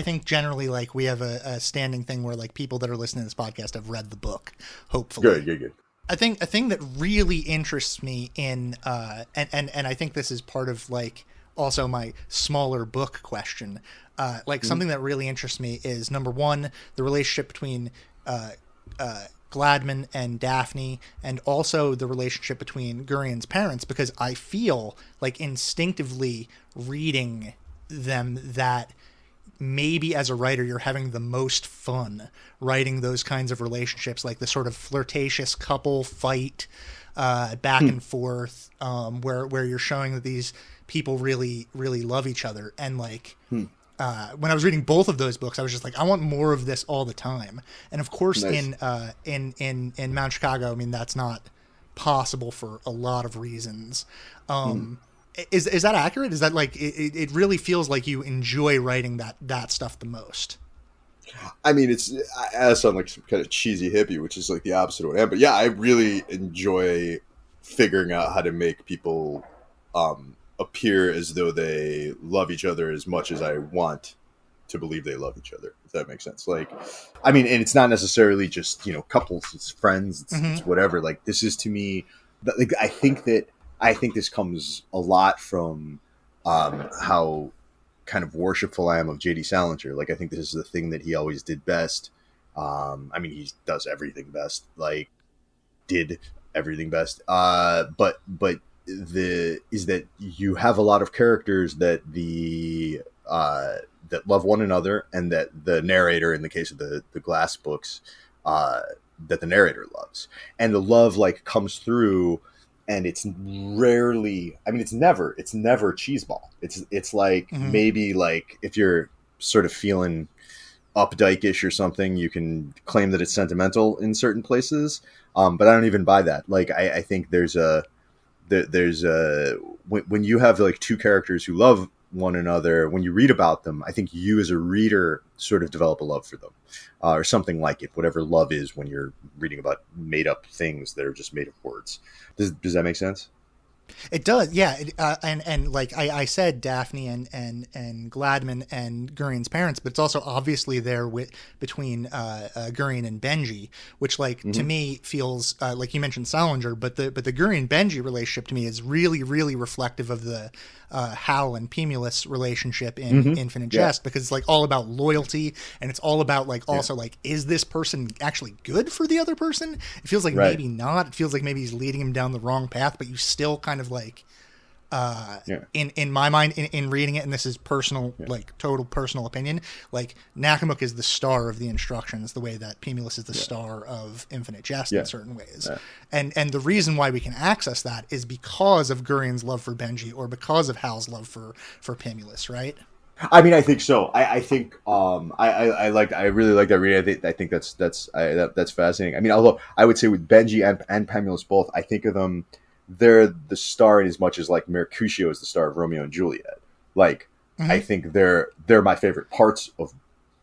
think generally like we have a standing thing where like people that are listening to this podcast have read the book, hopefully. Good. I think a thing that really interests me in and I think this is part of like also my smaller book question. Something that really interests me is, number one, the relationship between Gladman and Daphne, and also the relationship between Gurian's parents, because I feel like instinctively reading them that maybe as a writer you're having the most fun writing those kinds of relationships, like the sort of flirtatious couple fight back and forth, where you're showing that these people really love each other. And like when I was reading both of those books, I was just like, I want more of this all the time. And of course, nice. in Mount Chicago, I mean, that's not possible for a lot of reasons. Is that accurate? Is that like it really feels like you enjoy writing that stuff the most? I mean, I sound like some kind of cheesy hippie, which is like the opposite of what I am. But yeah, I really enjoy figuring out how to make people appear as though they love each other as much as I want to believe they love each other, if that makes sense. Like, I mean, and it's not necessarily just, couples, it's friends, it's whatever. Like, this is to me, like, I think this comes a lot from how kind of worshipful I am of J.D. Salinger. Like, I think this is the thing that he always did best. I mean, he does everything best, like, did everything best. But is that you have a lot of characters that that love one another, and that the narrator, in the case of the Glass books, that the narrator loves, and the love like comes through, and it's rarely, I mean, it's never cheeseball. It's like maybe like if you're sort of feeling updike-ish or something, you can claim that it's sentimental in certain places, but I don't even buy that. Like I think there's when you have like two characters who love one another, when you read about them, I think you as a reader sort of develop a love for them, or something like it, whatever love is when you're reading about made up things that are just made of words. Does that make sense? It does, yeah. And like I said, Daphne and Gladman and Gurian's parents, but it's also obviously there between Gurian and Benji, which like to me feels like you mentioned Salinger, but the Gurian Benji relationship to me is really reflective of the Hal and Pemulus relationship in Infinite Jest, because it's like all about loyalty, and it's all about like also like, is this person actually good for the other person? It feels like maybe not. It feels like maybe he's leading him down the wrong path, but you still kind of like in my mind, in reading it, and this is personal, like total personal opinion, like Nakamuk is the star of the instructions, the way that Pemulus is the star of Infinite Jest in certain ways. And the reason why we can access that is because of Gurian's love for Benji, or because of Hal's love for Pemulus, right? I mean, I think so. I think I really like that reading. I think that's fascinating. I mean, although I would say with Benji and Pemulus both, I think of them, they're the star in as much as like Mercutio is the star of Romeo and Juliet. Like, I think they're my favorite parts of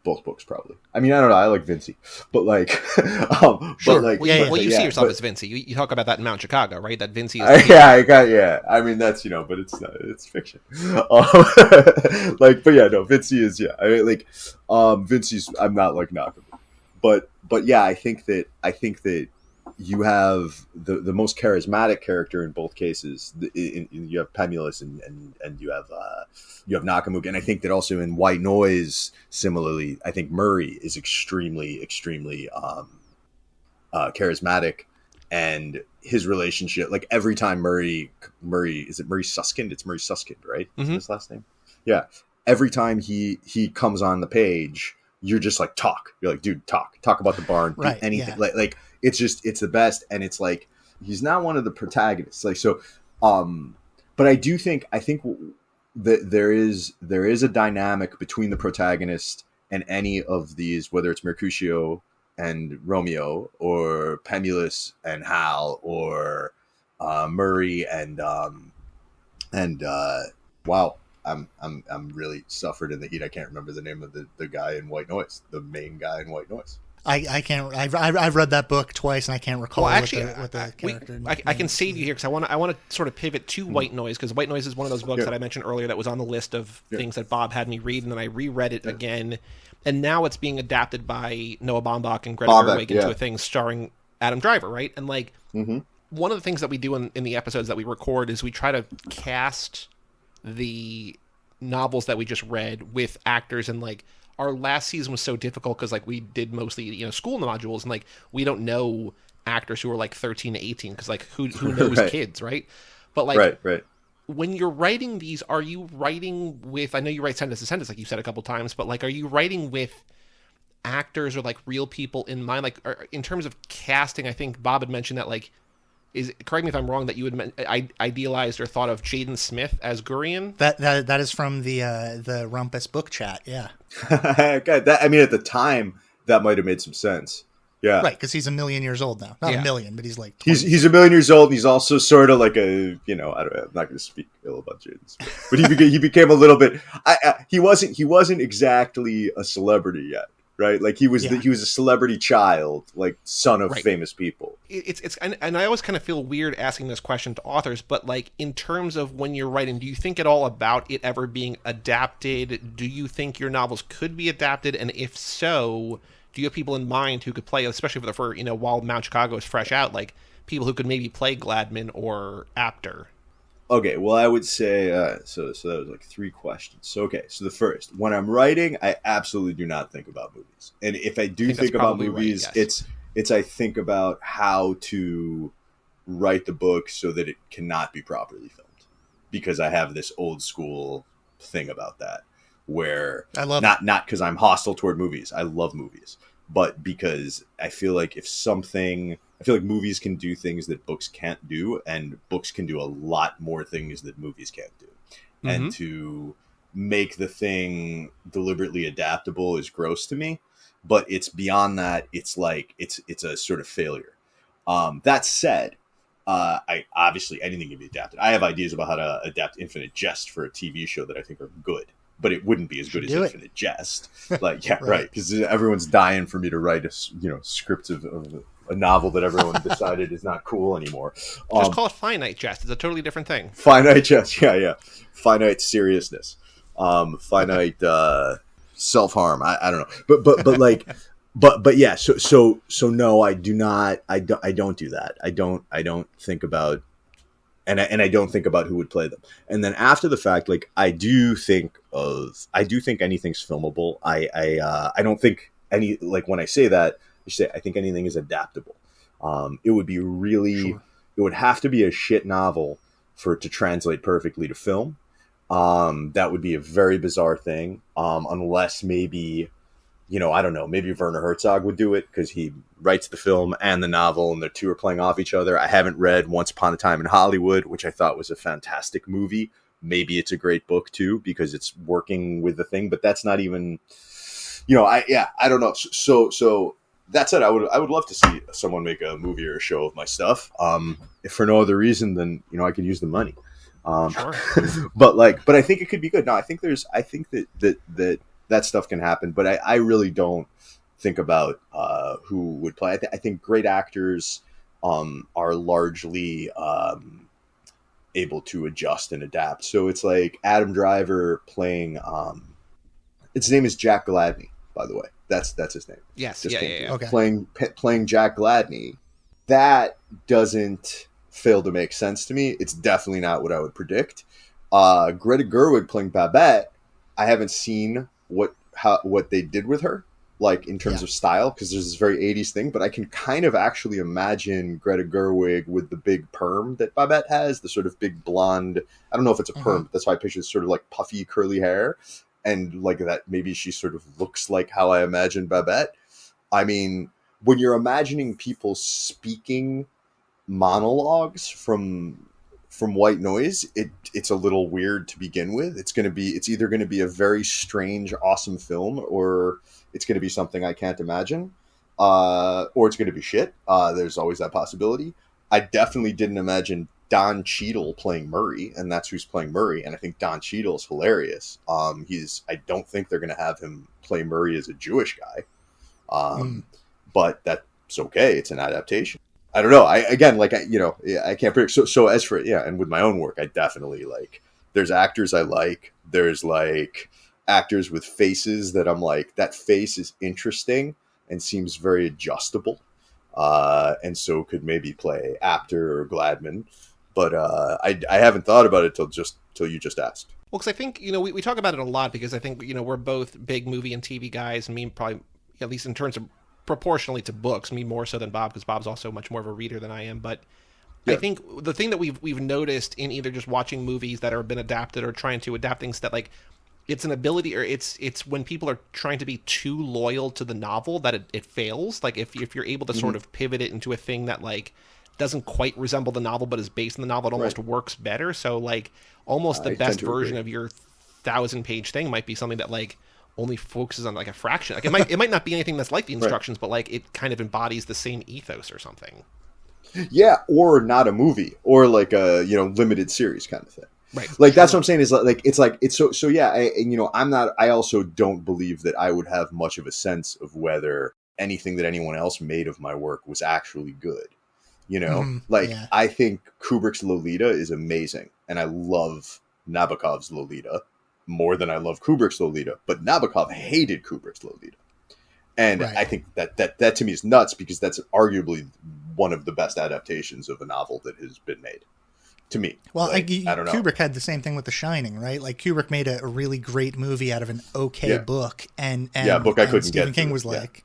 both books, probably. I mean, I don't know. I like Vinci, but like, sure. But like, well, you see yourself as Vinci. You talk about that in Mount Chicago, right? That Vinci is. I mean, that's but it's not. It's fiction. Like, but yeah, no. Vinci is I mean, like, Vinci's. I'm not like knocking, but yeah, I think that you have the most charismatic character in both cases. You have Pemulus and you have Nakamuk, and I think that also in White Noise, similarly, I think Murray is extremely charismatic, and his relationship, like every time Murray is it Murray Suskind? It's Murray Suskind, right? Is his last name? Yeah. Every time he comes on the page, you're just like, talk. You're like, dude, talk about the barn, do anything. Yeah. Like it's the best, and it's like he's not one of the protagonists. Like so, but I think that there is a dynamic between the protagonist and any of these, whether it's Mercutio and Romeo, or Pemulus and Hal, or Murray and wow. I'm really suffered in the heat. I can't remember the name of the guy in White Noise, the main guy in White Noise. I can't. I've read that book twice, and I can't recall Well, actually, what the character. I can save you here because I want to sort of pivot to White Noise, because White Noise is one of those books that I mentioned earlier that was on the list of things that Bob had me read, and then I reread it again, and now it's being adapted by Noah Baumbach and Greta Gerwig into a thing starring Adam Driver, right? And like one of the things that we do in the episodes that we record is we try to cast the novels that we just read with actors, and like our last season was so difficult because like we did mostly school modules, and like we don't know actors who are like 13 to 18 because like who knows kids, right? But like when you're writing these, are you writing with, I know you write sentence to sentence like you said a couple times, but like are you writing with actors or like real people in mind? Like in terms of casting, I think Bob had mentioned that like, correct me if I'm wrong, that you had idealized or thought of Jaden Smith as Gurion. That is from the Rumpus book chat. Yeah. God, I mean, at the time, that might have made some sense. Yeah. Right, because he's 1 million years old now. Not a million, but he's like 20. He's 1 million years old, and he's also sort of like a, I'm not going to speak ill about Jaden Smith, but he became a little bit. He wasn't exactly a celebrity yet. Right, like he was he was a celebrity child, like son of famous people. It's and I always kind of feel weird asking this question to authors, but like in terms of when you're writing, do you think at all about it ever being adapted? Do you think your novels could be adapted, and if so, do you have people in mind who could play, especially for while Mount Chicago is fresh out, like people who could maybe play Gladman or Apter? Okay, well, I would say, so that was like 3 questions. So, okay, so the first, when I'm writing, I absolutely do not think about movies. And if I do think about movies, right, it's I think about how to write the book so that it cannot be properly filmed. Because I have this old school thing about that, where I love not because I'm hostile toward movies. I love movies. But because I feel like movies can do things that books can't do, and books can do a lot more things that movies can't do. Mm-hmm. And to make the thing deliberately adaptable is gross to me, but it's beyond that. It's like, it's a sort of failure. That said, I obviously anything can be adapted. I have ideas about how to adapt Infinite Jest for a TV show that I think are good, but it wouldn't be as good as Infinite Jest. Like, yeah, right. Because everyone's dying for me to write a script of a novel that everyone decided is not cool anymore. Just call it Finite Jest. It's a totally different thing. Finite Jest, yeah. Finite seriousness. Finite self-harm. I don't know. But like, but yeah. So no, I do not. I don't do that. I don't think about. And I don't think about who would play them. And then after the fact, like I do think anything's filmable. I don't think any, like when I say that, I think anything is adaptable. It would be really, It would have to be a shit novel for it to translate perfectly to film. That would be a very bizarre thing. Unless maybe, I don't know, maybe Werner Herzog would do it because he writes the film and the novel and the two are playing off each other. I haven't read Once Upon a Time in Hollywood, which I thought was a fantastic movie. Maybe it's a great book too, because it's working with the thing, but that's not even, I don't know. So that said, I would love to see someone make a movie or a show of my stuff. If for no other reason than, I could use the money. Sure. but I think it could be good. No, I think that stuff can happen, but I really don't think about who would play. I think great actors are largely able to adjust and adapt. So it's like Adam Driver playing. His name is Jack Gladney, by the way. That's his name. Yes, yeah. Okay. Playing Jack Gladney. That doesn't fail to make sense to me. It's definitely not what I would predict. Greta Gerwig playing Babette. I haven't seen what they did with her, like in terms of style, because there's this very 80s thing, but I can kind of actually imagine Greta Gerwig with the big perm that Babette has, the sort of big blonde, I don't know if it's a perm, but that's why I picture sort of like puffy curly hair, and like that maybe she sort of looks like how I imagine Babette. I mean, when you're imagining people speaking monologues from White Noise, it's a little weird to begin with. It's either going to be a very strange, awesome film, or it's going to be something I can't imagine, or it's going to be shit. There's always that possibility. I definitely didn't imagine Don Cheadle playing Murray, and that's who's playing Murray. And I think Don Cheadle is hilarious. I don't think they're going to have him play Murray as a Jewish guy. but that's okay. It's an adaptation. I don't know. I can't predict. So as for and with my own work, I definitely like. There's actors I like. There's like actors with faces that I'm like, that face is interesting and seems very adjustable, and so could maybe play Apter or Gladman. But I haven't thought about it till you just asked. Well, because I think we talk about it a lot because I think we're both big movie and TV guys. Me probably, at least in terms of proportionally to books, me more so than Bob, because Bob's also much more of a reader than I am. But I think the thing that we've noticed in either just watching movies that have been adapted or trying to adapt things, that like it's an ability, or it's when people are trying to be too loyal to the novel that it fails. Like if you're able to sort of pivot it into a thing that like doesn't quite resemble the novel but is based on the novel, it almost works better. So like almost the best version of your 1,000-page thing might be something that like only focuses on like a fraction. Like it might not be anything that's like the instructions, but like it kind of embodies the same ethos or something. Yeah, or not a movie, or like a limited series kind of thing. Right. Like that's what I'm saying is it's so yeah. I also don't believe that I would have much of a sense of whether anything that anyone else made of my work was actually good. I think Kubrick's Lolita is amazing, and I love Nabokov's Lolita more than I love Kubrick's Lolita, but Nabokov hated Kubrick's Lolita. And I think that to me is nuts, because that's arguably one of the best adaptations of a novel that has been made, to me. Well, I don't know. Kubrick had the same thing with The Shining, right? Like Kubrick made a really great movie out of an okay book, and a book I couldn't Stephen get. King was like,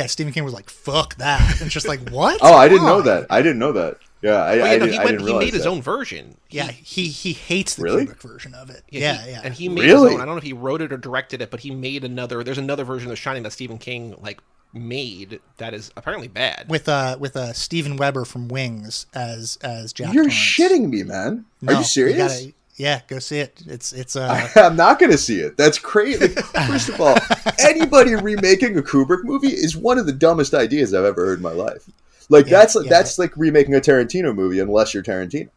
Stephen King was like, fuck that. And it's just like, what? Oh, I didn't know that. Yeah, I didn't realize he made his own version. He hates the Kubrick version of it. Yeah. And he made his own. I don't know if he wrote it or directed it, but he made there's another version of The Shining that Stephen King like made that is apparently bad. With Steven Weber from Wings as Jack You're Torrance. Shitting me, man. Are you serious? Go see it. It's I'm not going to see it. That's crazy. Like, first of all, anybody remaking a Kubrick movie is one of the dumbest ideas I've ever heard in my life. Like that's like remaking a Tarantino movie, unless you're Tarantino.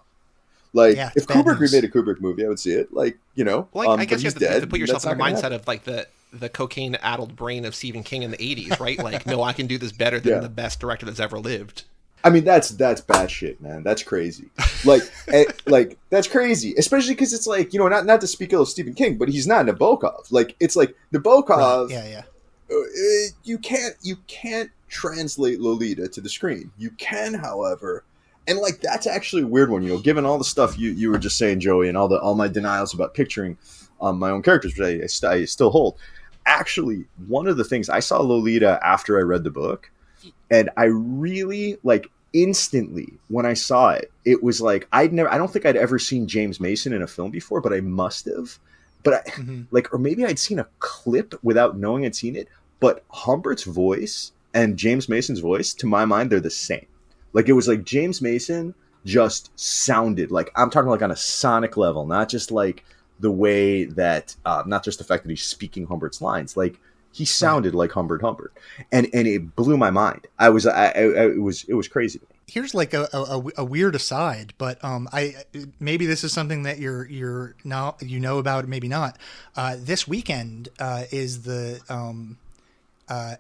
Like if Kubrick remade a Kubrick movie, I would see it. Like I guess you have to put yourself in the mindset of like the cocaine-addled brain of Stephen King in the 80s, right? Like, no, I can do this better than the best director that's ever lived. I mean, that's bad shit, man. That's crazy. Like that's crazy, especially because it's like not to speak ill of Stephen King, but he's not Nabokov. Like it's like Nabokov. Right. You can't translate Lolita to the screen. You can, however, and like that's actually a weird one. Given all the stuff you were just saying, Joey, and all my denials about picturing my own characters, which I still hold. Actually, one of the things I saw Lolita after I read the book. And I really instantly when I saw it, it was like I don't think I'd ever seen James Mason in a film before, but I must have. But or maybe I'd seen a clip without knowing I'd seen it. But Humbert's voice and James Mason's voice, to my mind, they're the same. Like it was like James Mason just sounded like, I'm talking like on a sonic level, not just like the way that, not just the fact that he's speaking Humbert's lines, like. He sounded like Humbert, and it blew my mind. It was crazy. Here's like a weird aside, but maybe this is something that you're not about, maybe not. This weekend is the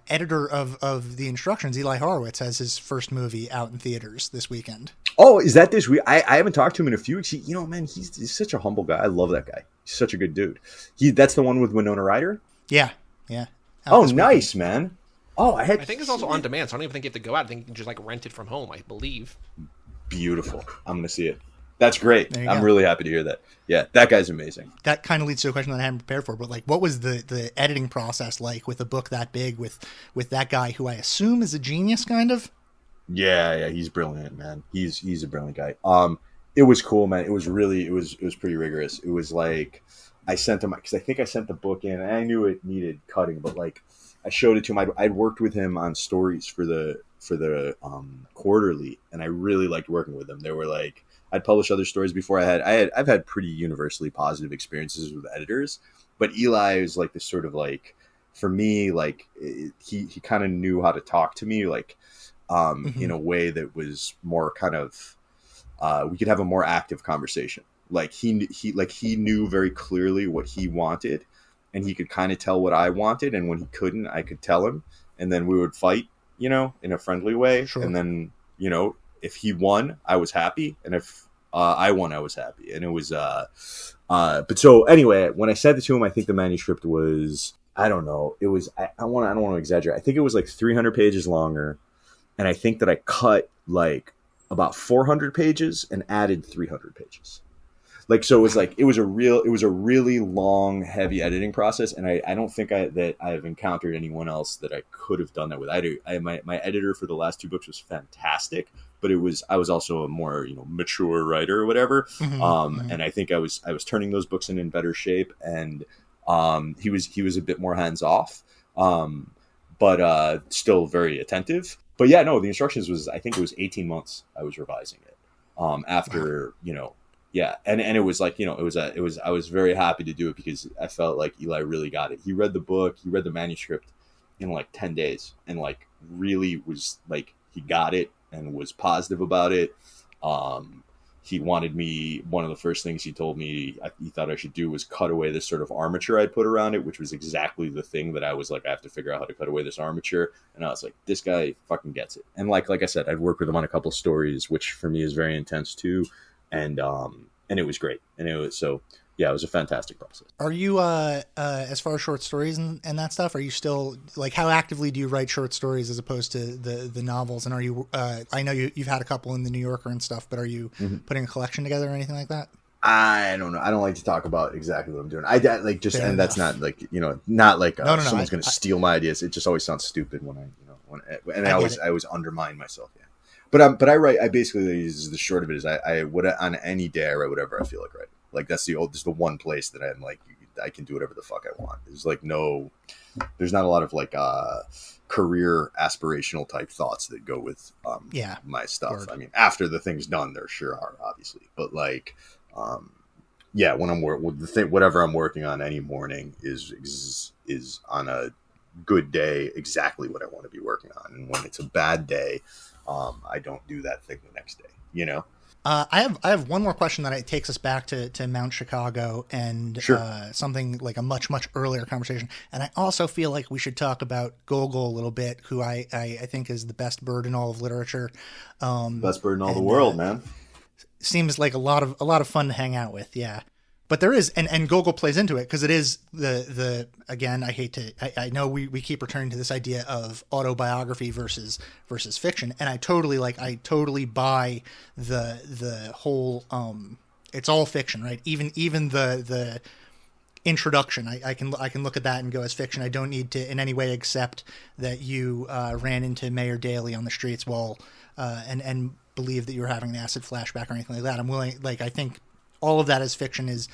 editor of the instructions. Eli Horowitz has his first movie out in theaters this weekend. Oh, is that this week? I haven't talked to him in a few weeks. Man, he's such a humble guy. I love that guy. He's such a good dude. That's the one with Winona Ryder. Yeah. Oh, nice, man. Oh, I think it's also on demand, so I don't even think you have to go out. I think you can just rent it from home, I believe. Beautiful. I'm going to see it. That's great. I'm really happy to hear that. Yeah, that guy's amazing. That kind of leads to a question that I hadn't prepared for, but what was the editing process like with a book that big with that guy who I assume is a genius, kind of? Yeah, he's brilliant, man. He's a brilliant guy. It was cool, man. It was pretty rigorous. It was like I sent him because I think I sent the book in, and I knew it needed cutting, but I showed it to him. I'd worked with him on stories for the quarterly, and I really liked working with him. They were like, I'd published other stories before. I've had pretty universally positive experiences with editors, but Eli is like this sort of for me, he kind of knew how to talk to me in a way that was more kind of we could have a more active conversation. He knew very clearly what he wanted, and he could kind of tell what I wanted. And when he couldn't, I could tell him, and then we would fight in a friendly way. Sure. And then, if he won, I was happy. And if I won, I was happy. And it was, but so anyway, when I sent it to him, I think the manuscript was, I don't know. It was, I don't want to exaggerate. I think it was like 300 pages longer. And I think that I cut like about 400 pages and added 300 pages. Like, so it was like, it was a really long, heavy editing process. And I don't think that I've encountered anyone else that I could have done that with. My editor for the last 2 books was fantastic, but I was also a more, mature writer or whatever. And I think I was turning those books in better shape. And, he was a bit more hands off, but still very attentive. But yeah, no, the instructions I think it was 18 months I was revising it, after, yeah. And it was like, I was very happy to do it because I felt like Eli really got it. He read the book, he read the manuscript in like 10 days and like really was like, he got it and was positive about it. He wanted me, one of the first things he told me he thought I should do was cut away this sort of armature I'd put around it, which was exactly the thing that I was like, I have to figure out how to cut away this armature. And I was like, this guy fucking gets it. And like I said, I'd worked with him on a couple of stories, which for me is very intense too. And it was great. And it was, so yeah, it was a fantastic process. Are you, as far as short stories and that stuff, are you still, like, how actively do you write short stories as opposed to the novels? And are you, I know you've had a couple in the New Yorker and stuff, but are you putting a collection together or anything like that? I don't know. I don't like to talk about exactly what I'm doing. Like just, Fair and enough. that's not like, not like No, someone's going to steal my ideas. It just always sounds stupid when I always undermine myself. Yeah. But I write, I basically, the short of it is I would, on any day I write whatever I feel like writing. Like that's the one place that I'm like, I can do whatever the fuck I want. There's like there's not a lot of like career aspirational type thoughts that go with my stuff. Word. I mean, after the thing's done, there sure are, obviously, but like when I'm whatever I'm working on any morning is on a good day exactly what I want to be working on, and when it's a bad day, I don't do that thing the next day. I have one more question that takes us back to Mount Chicago and something like a much, much earlier conversation. And I also feel like we should talk about Gogol a little bit, who I think is the best bird in all of literature. Best bird in all the world, man. Seems like a lot of fun to hang out with. Yeah. But there is, and Gogol plays into it because it is the again, I know we keep returning to this idea of autobiography versus fiction, and I totally buy the whole, it's all fiction, right? Even the introduction, I can look at that and go as fiction. I don't need to in any way accept that you ran into Mayor Daley on the streets while and believe that you were having an acid flashback or anything like that. I'm willing, like, I think all of that as fiction is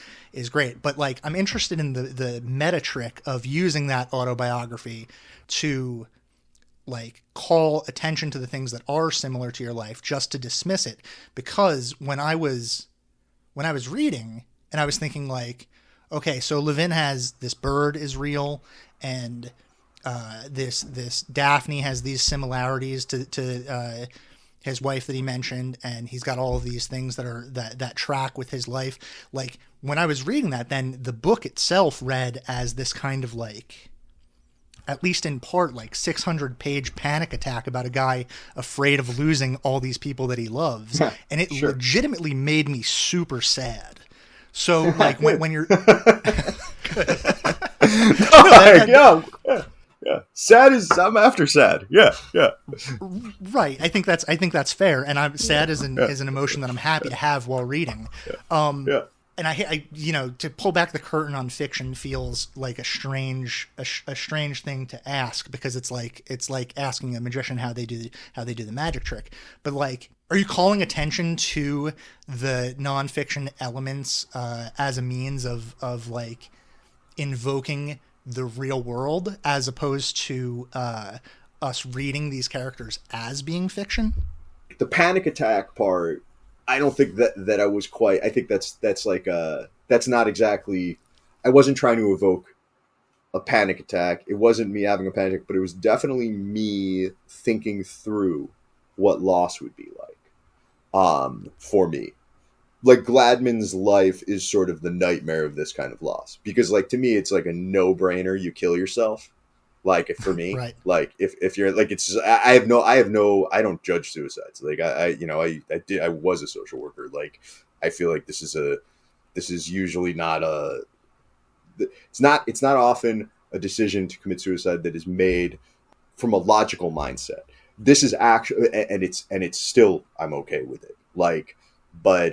great, but like I'm interested in the meta trick of using that autobiography to like call attention to the things that are similar to your life, just to dismiss it. Because when I was reading and I was thinking like, okay, so Levin has this bird is real, and this Daphne has these similarities to his wife that he mentioned, and he's got all of these things that track with his life. Like when I was reading that, then the book itself read as this kind of like, at least in part, like 600-page panic attack about a guy afraid of losing all these people that he loves. And it legitimately made me super sad. So like when you're Yeah. Sad is, I'm after sad. Yeah. Right. I think that's fair. And I'm sad is an emotion that I'm happy to have while reading. And I to pull back the curtain on fiction feels like a strange thing to ask, because it's like asking a magician how they do the magic trick. But like, are you calling attention to the nonfiction elements as a means of like invoking the real world, as opposed to us reading these characters as being fiction? The panic attack part, I don't think that I was quite. I think that's like that's not exactly. I wasn't trying to evoke a panic attack. It wasn't me having a panic attack, but it was definitely me thinking through what loss would be like for me. Like Gladman's life is sort of the nightmare of this kind of loss, because like to me it's like a no-brainer. You kill yourself, Like for me, Right. like if you're like, it's just, I don't judge suicides. Like I was a social worker. Like I feel like this is usually not it's not often a decision to commit suicide that is made from a logical mindset. This is actually, and it's still, I'm okay with it. Like, but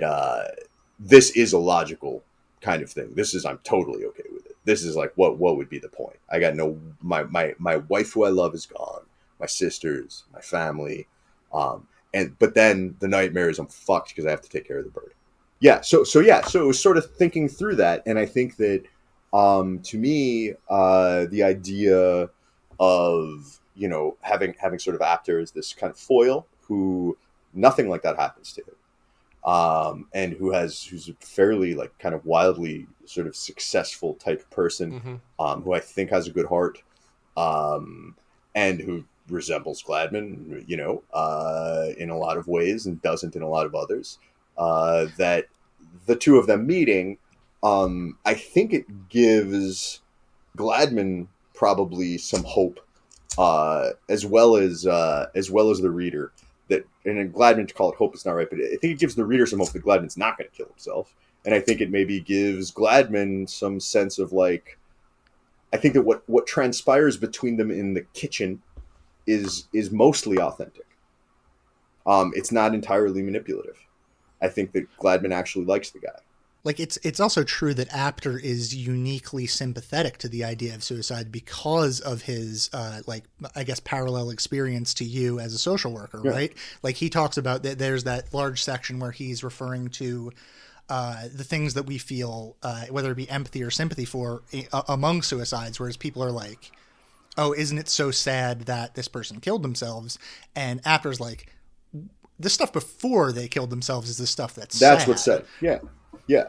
this is a logical kind of thing. I'm totally okay with it. This is like, what would be the point? I got my wife who I love is gone, my sisters, my family, but then the nightmare is I'm fucked because I have to take care of the bird. Yeah. So it was sort of thinking through that, and I think that to me, the idea of having sort of Apter as this kind of foil who nothing like that happens to him, and who's a fairly like kind of wildly sort of successful type person, who I think has a good heart, and who resembles Gladman, in a lot of ways and doesn't in a lot of others. That the two of them meeting, I think it gives Gladman probably some hope, as well as the reader. That, and in Gladman to call it hope is not right, but I think it gives the reader some hope that Gladman's not going to kill himself, and I think it maybe gives Gladman some sense of like, I think that what transpires between them in the kitchen is mostly authentic. It's not entirely manipulative. I think that Gladman actually likes the guy. Like it's also true that Apter is uniquely sympathetic to the idea of suicide because of his I guess parallel experience to you as a social worker, right? Like he talks about that. There's that large section where he's referring to the things that we feel, whether it be empathy or sympathy for among suicides, whereas people are like, "Oh, isn't it so sad that this person killed themselves?" And Apter's like, "The stuff before they killed themselves is the stuff that's sad." What's said. Yeah. Yeah.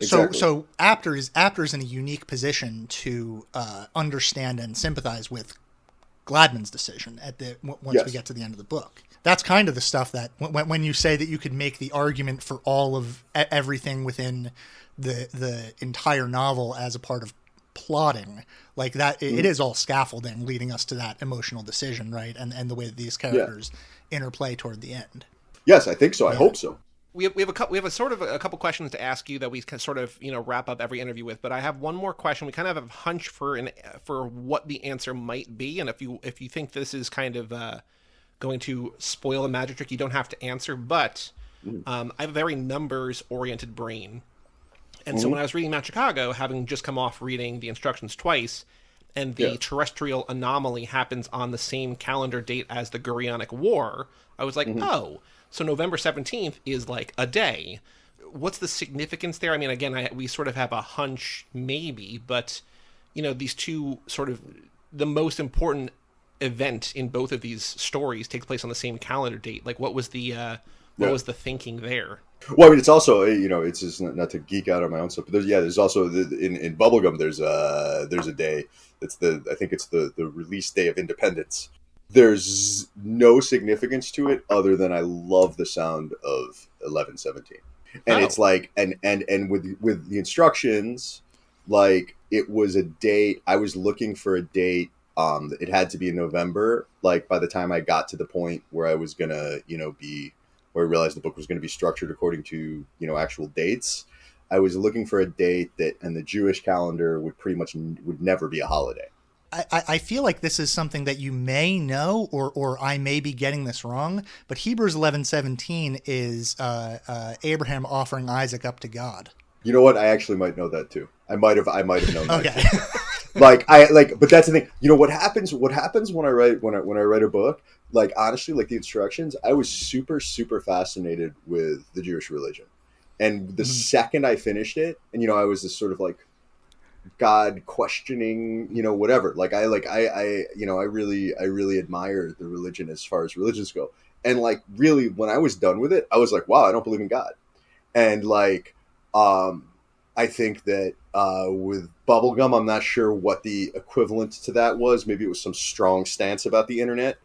Exactly. So Apter's in a unique position to understand and sympathize with Gladman's decision once we get to the end of the book. That's kind of the stuff that when you say that you could make the argument for all of everything within the entire novel as a part of plotting, like that, it is all scaffolding leading us to that emotional decision, right? And the way that these characters interplay toward the end. Yes, I think so. I hope so. We have a sort of a couple questions to ask you that we can sort of wrap up every interview with. But I have one more question. We kind of have a hunch for what the answer might be, and if you think this is kind of going to spoil the magic trick, you don't have to answer. But I have a very numbers oriented brain, and so when I was reading Mount Chicago, having just come off reading the instructions twice, and the terrestrial anomaly happens on the same calendar date as the Gurionic War, I was like, oh. So November 17th is like a day. What's the significance there? I mean, again, we sort of have a hunch maybe, but, these two sort of, the most important event in both of these stories takes place on the same calendar date. Like, what was the thinking there? Well, I mean, it's also, it's just not to geek out on my own stuff, but there's also, in Bubblegum, there's a day, I think it's the release day of independence. There's no significance to it other than I love the sound of 11:17, and it's like, and with the instructions, like it was a date. I was looking for a date. It had to be in November. Like by the time I got to the point where I was gonna, where I realized the book was going to be structured according to actual dates, I was looking for a date that, and the Jewish calendar would never be a holiday. I feel like this is something that you may know, or I may be getting this wrong, but Hebrews 11:17 is Abraham offering Isaac up to God. You know what? I actually might know that too. I might have known that. Okay. Too. But that's the thing. What happens when I write a book? Like honestly, like the instructions, I was super, super fascinated with the Jewish religion, and the second I finished it, and I was this sort of like God questioning, whatever. Like I really admire the religion as far as religions go. And like really, when I was done with it, I was like, wow, I don't believe in God. And like, I think that with Bubblegum, I'm not sure what the equivalent to that was. Maybe it was some strong stance about the internet.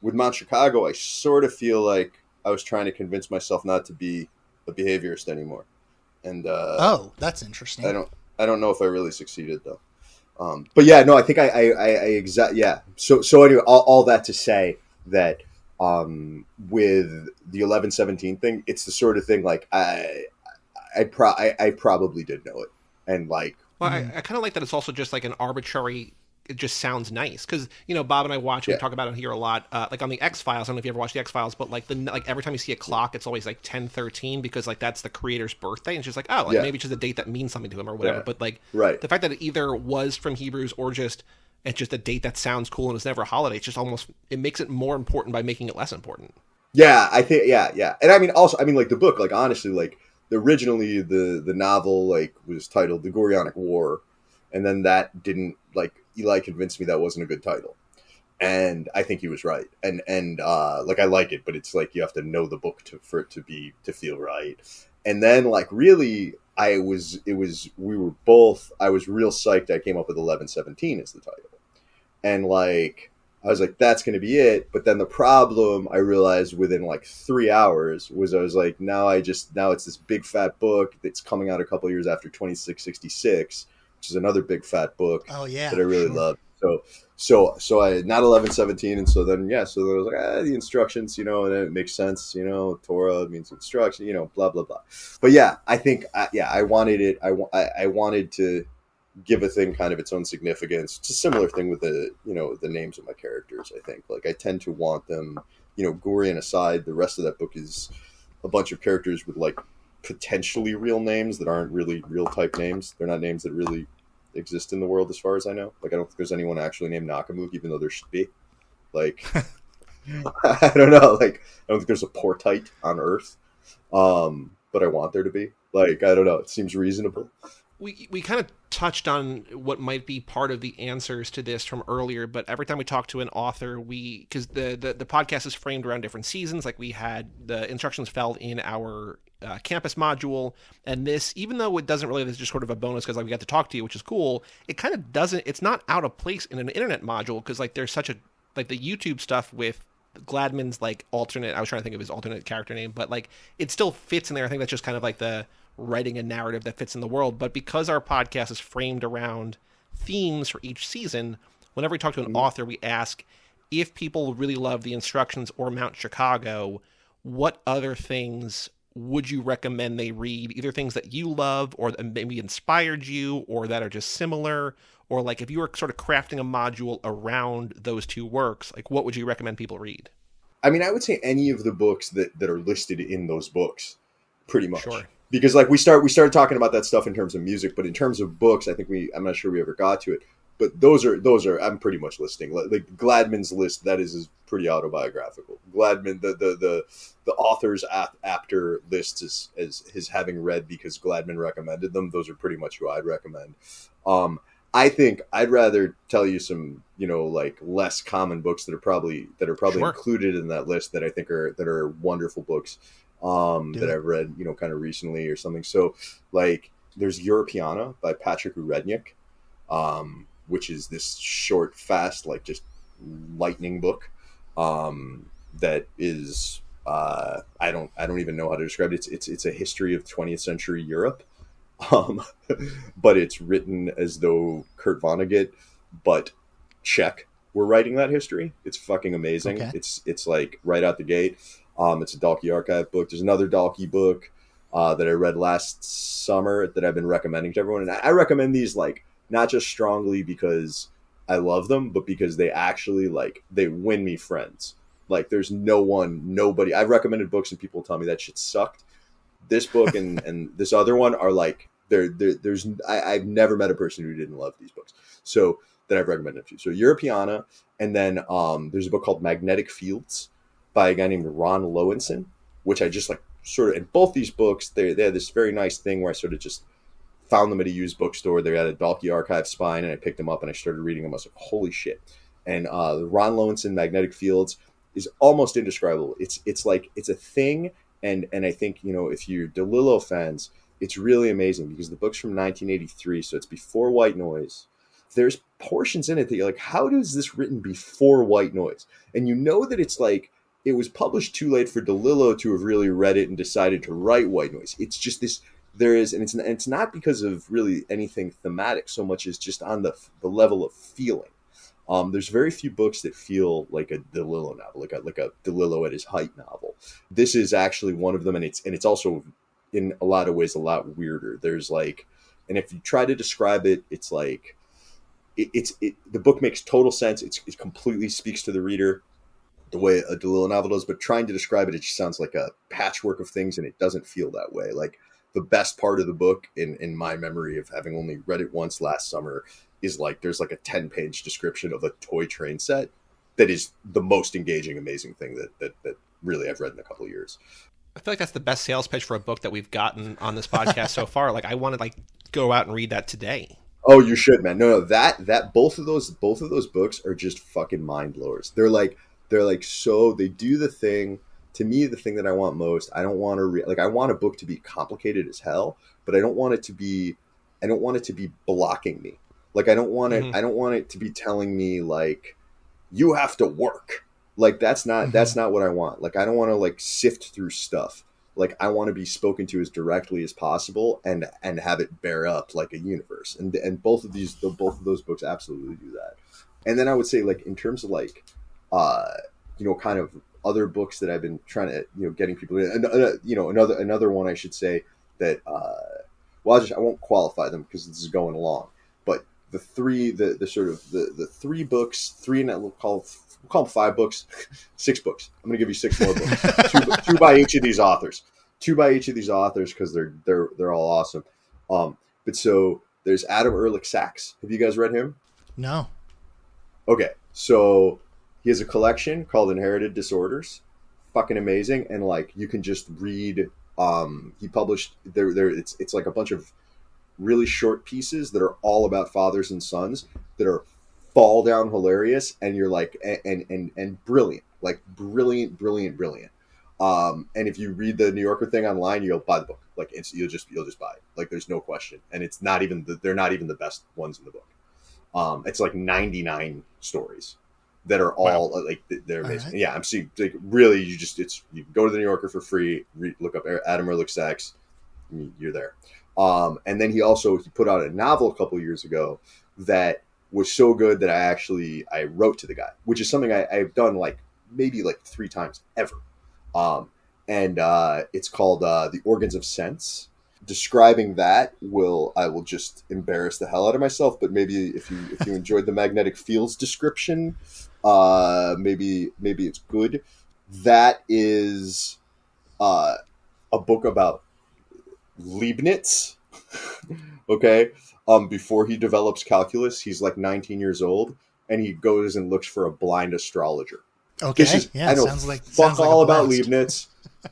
With Mount Chicago, I sort of feel like I was trying to convince myself not to be a behaviorist anymore. And oh, that's interesting. I don't know if I really succeeded though. But yeah, no, I think yeah. So anyway, all that to say that with the 11/17 thing, it's the sort of thing like I probably did know it, and like. Well, I kind of like that it's also just like an arbitrary. It just sounds nice because Bob and I watch. We talk about it here a lot. Like on the X-Files. I don't know if you ever watched the X-Files, but like every time you see a clock, it's always like 10:13 because like that's the creator's birthday, and it's just like maybe it's just a date that means something to him or whatever. But like the fact that it either was from Hebrews or it's just a date that sounds cool and it's never a holiday. It's just it makes it more important by making it less important. Yeah, I think yeah, and I mean like the book, like honestly, like originally the novel like was titled The Gorionic War, and then that didn't like. Eli convinced me that wasn't a good title, and I think he was right. And like I like it, but it's like you have to know the book for it to feel right. And then like really, I was real psyched. I came up with 11/17 as the title, and like I was like that's going to be it. But then the problem I realized within like 3 hours was I was like now it's this big fat book that's coming out a couple years after 2666. Which is another big fat book that I really love. So I not 11/17, and so then I was like the instructions, and then it makes sense, Torah means instruction, blah blah blah. But yeah, I think I wanted it. I wanted to give a thing kind of its own significance. It's a similar thing with the the names of my characters. I think like I tend to want them, Gurion aside, the rest of that book is a bunch of characters with like potentially real names that aren't really real type names. They're not names that really exist in the world as far as I know. Like I don't think there's anyone actually named Nakamuk, even though there should be. Like I don't know. Like I don't think there's a Portite on Earth. But I want there to be. Like I don't know. It seems reasonable. We kind of touched on what might be part of the answers to this from earlier, but every time we talk to an author, because the podcast is framed around different seasons, like we had the instructions fell in our campus module, and this, even though it doesn't really, it's just sort of a bonus because like we got to talk to you, which is cool, it kind of doesn't, it's not out of place in an internet module because like there's such a, like the YouTube stuff with Gladman's like alternate, I was trying to think of his alternate character name, but like it still fits in there. I think that's just kind of like the writing a narrative that fits in the world. But because our podcast is framed around themes for each season, whenever we talk to an author, we ask if people really love the instructions or Mount Chicago, what other things would you recommend they read? Either things that you love or that maybe inspired you or that are just similar, or like if you were sort of crafting a module around those two works, like what would you recommend people read? I mean, I would say any of the books that are listed in those books, pretty much. Sure. Because like we started talking about that stuff in terms of music, but in terms of books, I think I'm not sure we ever got to it. But those are I'm pretty much listing like Gladman's list. That is pretty autobiographical. Gladman, the author's after lists as his having read because Gladman recommended them. Those are pretty much who I'd recommend. I think I'd rather tell you some like less common books that are probably sure. included in that list that I think are wonderful books. That I've read, kind of recently or something. So like there's Europeana by Patrick Urednik, which is this short, fast, like just lightning book. That is, I don't even know how to describe it. It's a history of 20th century Europe. But it's written as though Kurt Vonnegut, but Czech were writing that history. It's fucking amazing. Okay. It's like right out the gate. It's a Dalkey Archive book. There's another Dalkey book that I read last summer that I've been recommending to everyone. And I recommend these like not just strongly because I love them, but because they actually like they win me friends. Like there's nobody. I've recommended books and people tell me that shit sucked. This book and this other one are like I've never met a person who didn't love these books. So that I've recommended to you. So Europeana, and then there's a book called Magnetic Fields by a guy named Ron Lowenson, which I just like sort of, in both these books, they had this very nice thing where I sort of just found them at a used bookstore. They had a Dalkey Archive spine, and I picked them up and I started reading them. I was like, holy shit. And the Ron Lowenson Magnetic Fields is almost indescribable. It's like, it's a thing. And I think, if you're DeLillo fans, it's really amazing because the book's from 1983, so it's before White Noise. There's portions in it that you're like, how is this written before White Noise? And that it's like, it was published too late for DeLillo to have really read it and decided to write White Noise. It's just this there is, and it's not because of really anything thematic so much as just on the level of feeling. There's very few books that feel like a DeLillo novel, like a DeLillo at his height novel. This is actually one of them, and it's also in a lot of ways a lot weirder. There's like, and if you try to describe it, it's like the book makes total sense. It completely speaks to the reader the way a DeLillo novel does, but trying to describe it, it just sounds like a patchwork of things, and it doesn't feel that way. Like the best part of the book, in my memory of having only read it once last summer, is like there's like a 10-page description of a toy train set that is the most engaging, amazing thing that really I've read in a couple of years. I feel like that's the best sales pitch for a book that we've gotten on this podcast so far. Like I want to like go out and read that today. Oh, you should, man. No, that both of those books are just fucking mind blowers. They're like so they do the thing. To me, the thing that I want most, I don't want to I want a book to be complicated as hell, but I don't want it to be blocking me. Like I don't want it to be telling me like you have to work. Like that's not what I want. Like I don't want to like sift through stuff. Like I want to be spoken to as directly as possible and have it bear up like a universe. And both of those books absolutely do that. And then I would say like in terms of like kind of other books that I've been trying to getting people another one I should say that I won't qualify them because this is going along, but the three books, we'll call them 5 books, 6 books. I'm going to give you 6 more books, two by each of these authors, because they're all awesome. But so there's Adam Ehrlich Sachs. Have you guys read him? No. Okay, so he has a collection called Inherited Disorders, fucking amazing, and like you can just read. He published it's like a bunch of really short pieces that are all about fathers and sons that are fall down hilarious, and you're like and brilliant, like brilliant. And if you read the New Yorker thing online, you'll buy the book. Like you'll just buy it. Like there's no question, and it's not even they're not even the best ones in the book. It's like 99 stories that are all like they're amazing. Right. Yeah, I'm seeing like really you go to the New Yorker for free, look up Adam Ehrlich Sachs, you're there. And then he put out a novel a couple of years ago that was so good that I wrote to the guy, which is something I've done like maybe like 3 times ever. And it's called The Organs of Sense. Describing that I will just embarrass the hell out of myself, but maybe if you enjoyed the magnetic fields description, maybe it's good. That is a book about Leibniz. Okay. Before he develops calculus, he's like 19 years old, and he goes and looks for a blind astrologer. Okay. I know fuck all about Leibniz.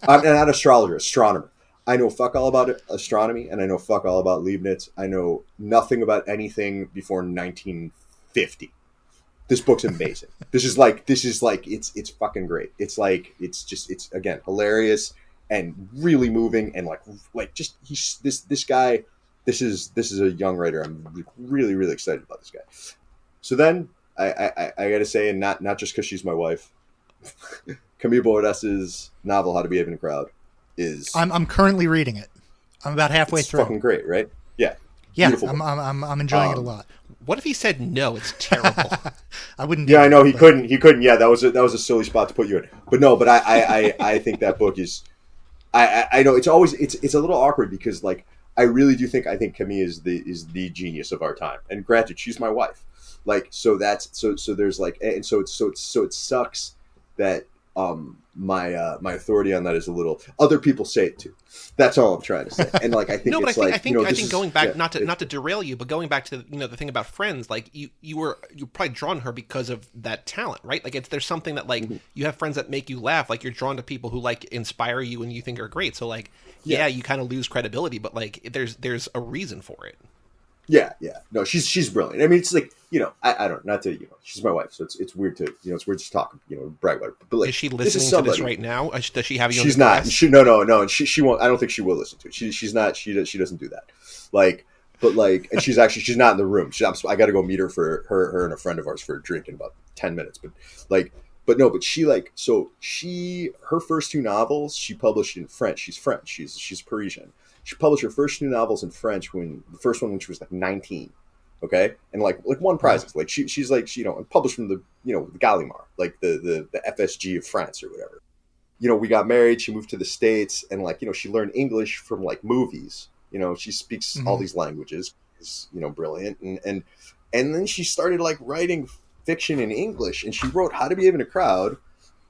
I'm not astrologer, astronomer. I know fuck all about astronomy, and I know fuck all about Leibniz. I know nothing about anything before 1950. This book's amazing. This is like it's fucking great. It's again hilarious and really moving, and like just this guy. This is a young writer. I'm really really excited about this guy. So then I got to say, and not just because she's my wife, Camille Borges's novel How to Behave in a Crowd is. I'm currently reading it. I'm about halfway through. Fucking great, right? Yeah. Yeah, I'm enjoying it a lot. What if he said no? It's terrible. I wouldn't. Yeah, I know he couldn't. He couldn't. Yeah, that was a silly spot to put you in. But no, but I think that book is. I know it's a little awkward because like I really do think Camille is the genius of our time. And granted, she's my wife. Like so there's like and so it sucks that my authority on that is a little. Other people say it too. That's all I'm trying to say. And like I think I think going back not to derail you, but going back to the thing about Friends, like you were probably drawn to her because of that talent, right? Like there's something that like you have friends that make you laugh, like you're drawn to people who like inspire you and you think are great. So like you kind of lose credibility, but like there's a reason for it. Yeah. No, she's brilliant. I mean, it's like, I don't, not to, she's my wife, so it's weird to, it's weird to talk, brag about it. But like, is she listening to this right now? Does she have you? She's not. No. She won't. I don't think she will listen to it. She's not. She doesn't do that. Like, but like, and she's not in the room. I got to go meet her for her and a friend of ours for a drink in about 10 minutes. But like, But she like so she her first two novels she published in French. She's French. She's Parisian. She published her first two novels in French when the first one when she was like 19. Okay, and like won prizes. Like she's like published from the the Gallimard, like the FSG of France or whatever. We got married. She moved to the States, and like she learned English from like movies. She speaks all these languages. Is brilliant, and then she started like writing fiction in English, and she wrote How to Behave in a Crowd,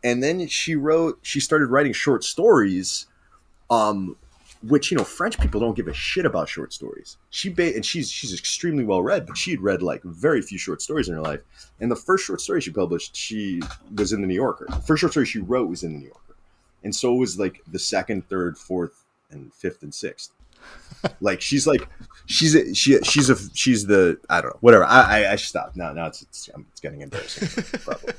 and then she started writing short stories, which French people don't give a shit about short stories. She's extremely well read, but she had read like very few short stories in her life. And the first short story she published, she was in the New Yorker. The first short story she wrote was in the New Yorker, and so was like the second, third, fourth, and fifth and sixth. Like she's the I don't know, whatever. I should stop now. It's getting embarrassing. Probably